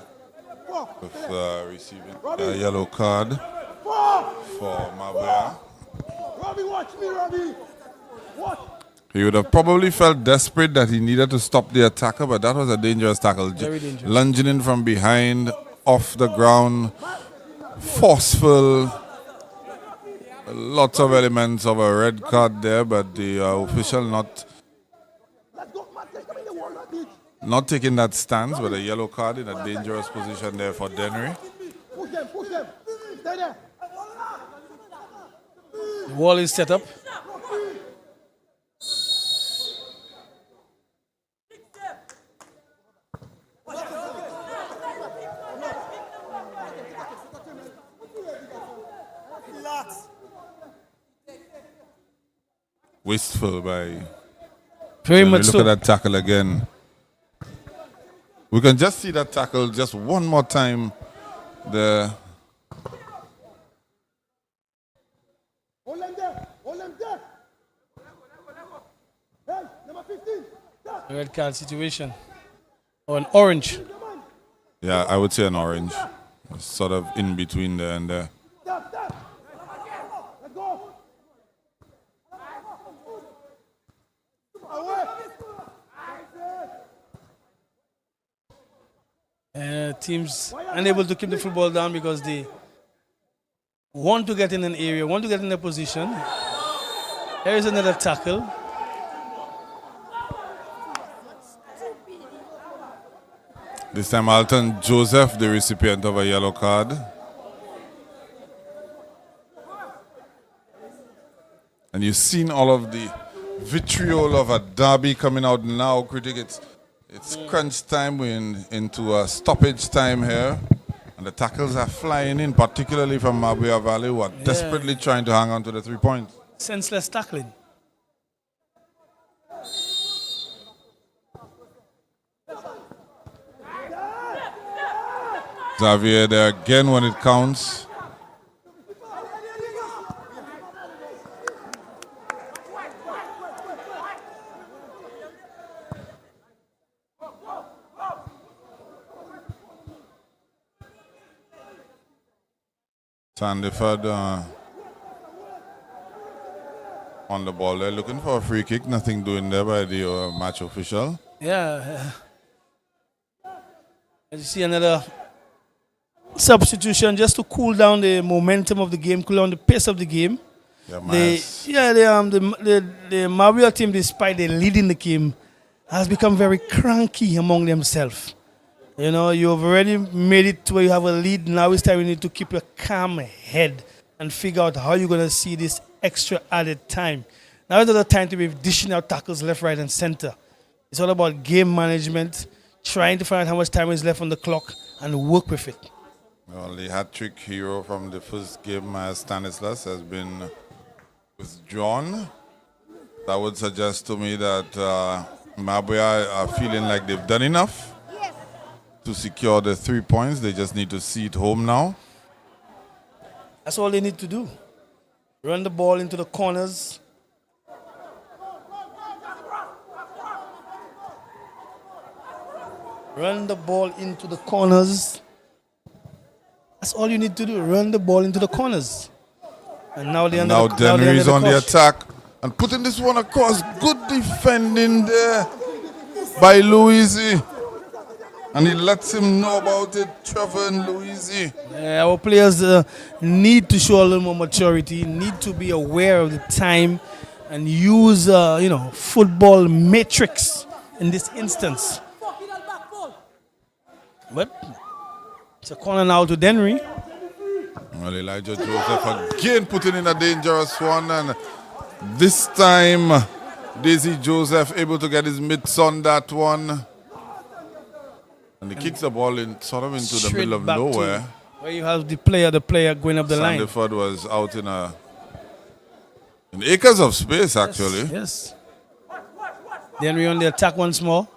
with receiving a yellow card for MABOUYA. Robbie, watch me, Robbie. Watch. He would have probably felt desperate that he needed to stop the attacker, but that was a dangerous tackle. Very dangerous. Lunging in from behind, off the ground, forceful. Lots of elements of a red card there, but the official not taking that stance, but a yellow card in a dangerous position there for DENNERY. Push them, push them. Stay there. The wall is set up. Wasteful by. Very much look so. at that tackle again. We can just see that tackle just one more time. The Hold them there. Hold them there. Hey, number 15. Red card situation. Or an orange. yeah, I would say an orange, sort of in between there and there. Stop, stop. Let's go. Teams unable to keep the football down because they want to get in an area, want to get in a position. There is another tackle. This time Alton Joseph, the recipient of a yellow card. And you've seen all of the vitriol of a derby coming out now, critic. It's crunch time. We're into a stoppage time here. And the tackles are flying in, particularly from MABOUYA Valley, who are desperately trying to hang on to the 3 points. Senseless tackling. Xavier there again when it counts. Sandiford on the ball. They're looking for a free kick. Nothing doing there by the match official. Yeah. As you see, another substitution just to cool down the momentum of the game, cool down the pace of the game. Yeah, the MABOUYA team, despite the lead in the game, has become very cranky among themselves. You know, you've already made it to where you have a lead. Now it's time you need to keep your calm head and figure out how you're going to see this extra added time. Now is not the time to be dishing out tackles left, right, and center. It's all about game management, trying to find out how much time is left on the clock and work with it. Well, the hat-trick hero from the first game, Stanislas, has been withdrawn. That would suggest to me that MABOUYA are feeling like they've done enough to secure the 3 points. They just need to see it home now. That's all they need to do. Run the ball into the corners. Run the ball into the corners. That's all you need to do. Run the ball into the corners. And now they're Now DENNERY is on the attack and putting this one across. Good defending there by Luisi. And he lets him know about it, Trevor and Luisi. Our players need to show a little more maturity, need to be aware of the time and use, football matrix in this instance. But it's a corner now to DENNERY. Well, Elijah Joseph again putting in a dangerous one, and this time Daisy Joseph able to get his mitts on that one. And he kicks the ball in sort of into the middle of nowhere. Where you have the player going up the line. Sandiford was out in acres of space, actually. Yes. DENNERY on the attack once more.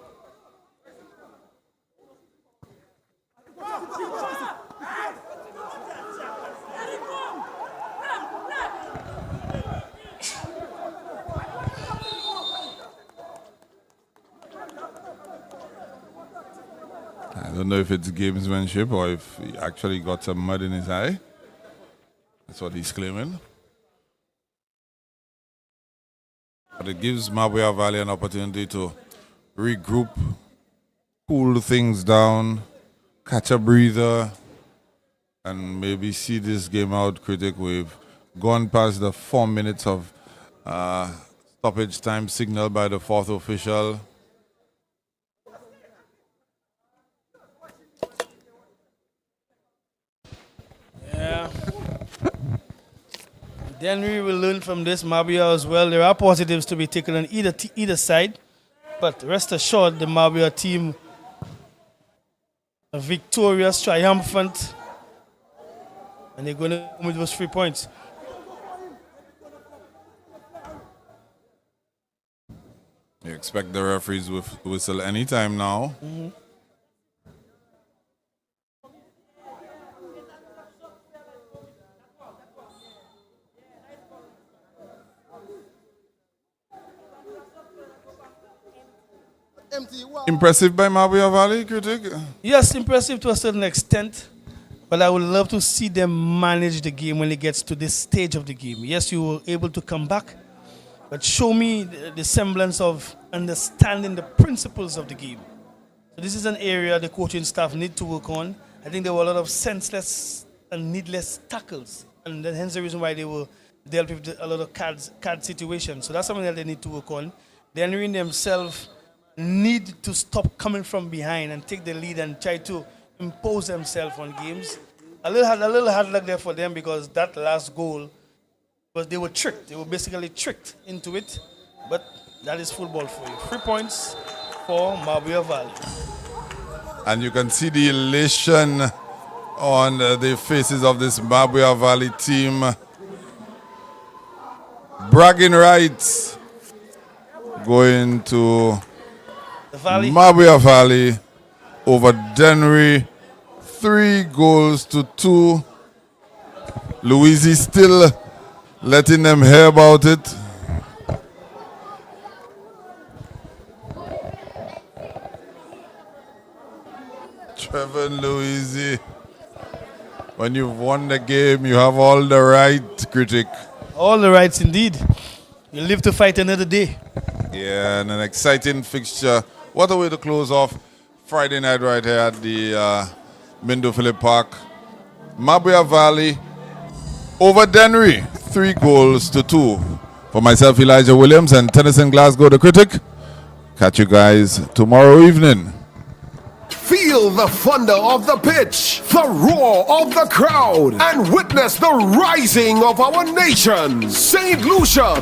I don't know if it's gamesmanship or if he actually got some mud in his eye. That's what he's claiming. But it gives MABOUYA Valley an opportunity to regroup, cool things down, catch a breather, and maybe see this game out. Critic, we've gone past the 4 minutes of stoppage time signaled by the fourth official. Yeah. DENNERY will learn from this, MABOUYA as well. There are positives to be taken on either side, but rest assured the MABOUYA team are victorious, triumphant, and they're going to come with those 3 points. You expect the referees to whistle anytime now. Mm-hmm. Impressive by MABOUYA Valley, Critic? Yes, impressive to a certain extent, but I would love to see them manage the game when it gets to this stage of the game. Yes, you were able to come back, but show me the semblance of understanding the principles of the game. So this is an area the coaching staff need to work on. I think there were a lot of senseless and needless tackles, and hence the reason why they were dealt with a lot of card situations. So that's something that they need to work on. DENNERY themselves need to stop coming from behind and take the lead and try to impose themselves on games. A little hard luck there for them because that last goal, because they were tricked. They were basically tricked into it. But that is football for you. 3 points for MABOUYA Valley. And you can see the elation on the faces of this MABOUYA Valley team. Bragging rights going to MABOUYA Valley over DENNERY. 3-2. Luisi still letting them hear about it. Trevor and Luisi When you've won the game, you have all the right, critic. All the rights indeed. You live to fight another day. Yeah, and an exciting fixture. What a way to close off Friday night right here at the Mindo Phillip Park. MABOUYA Valley over DENNERY, 3-2. For myself, Elijah Williams, and Tennyson Glasgow, the critic. Catch you guys tomorrow evening. Feel the thunder of the pitch, the roar of the crowd, and witness the rising of our nation. St. Lucia.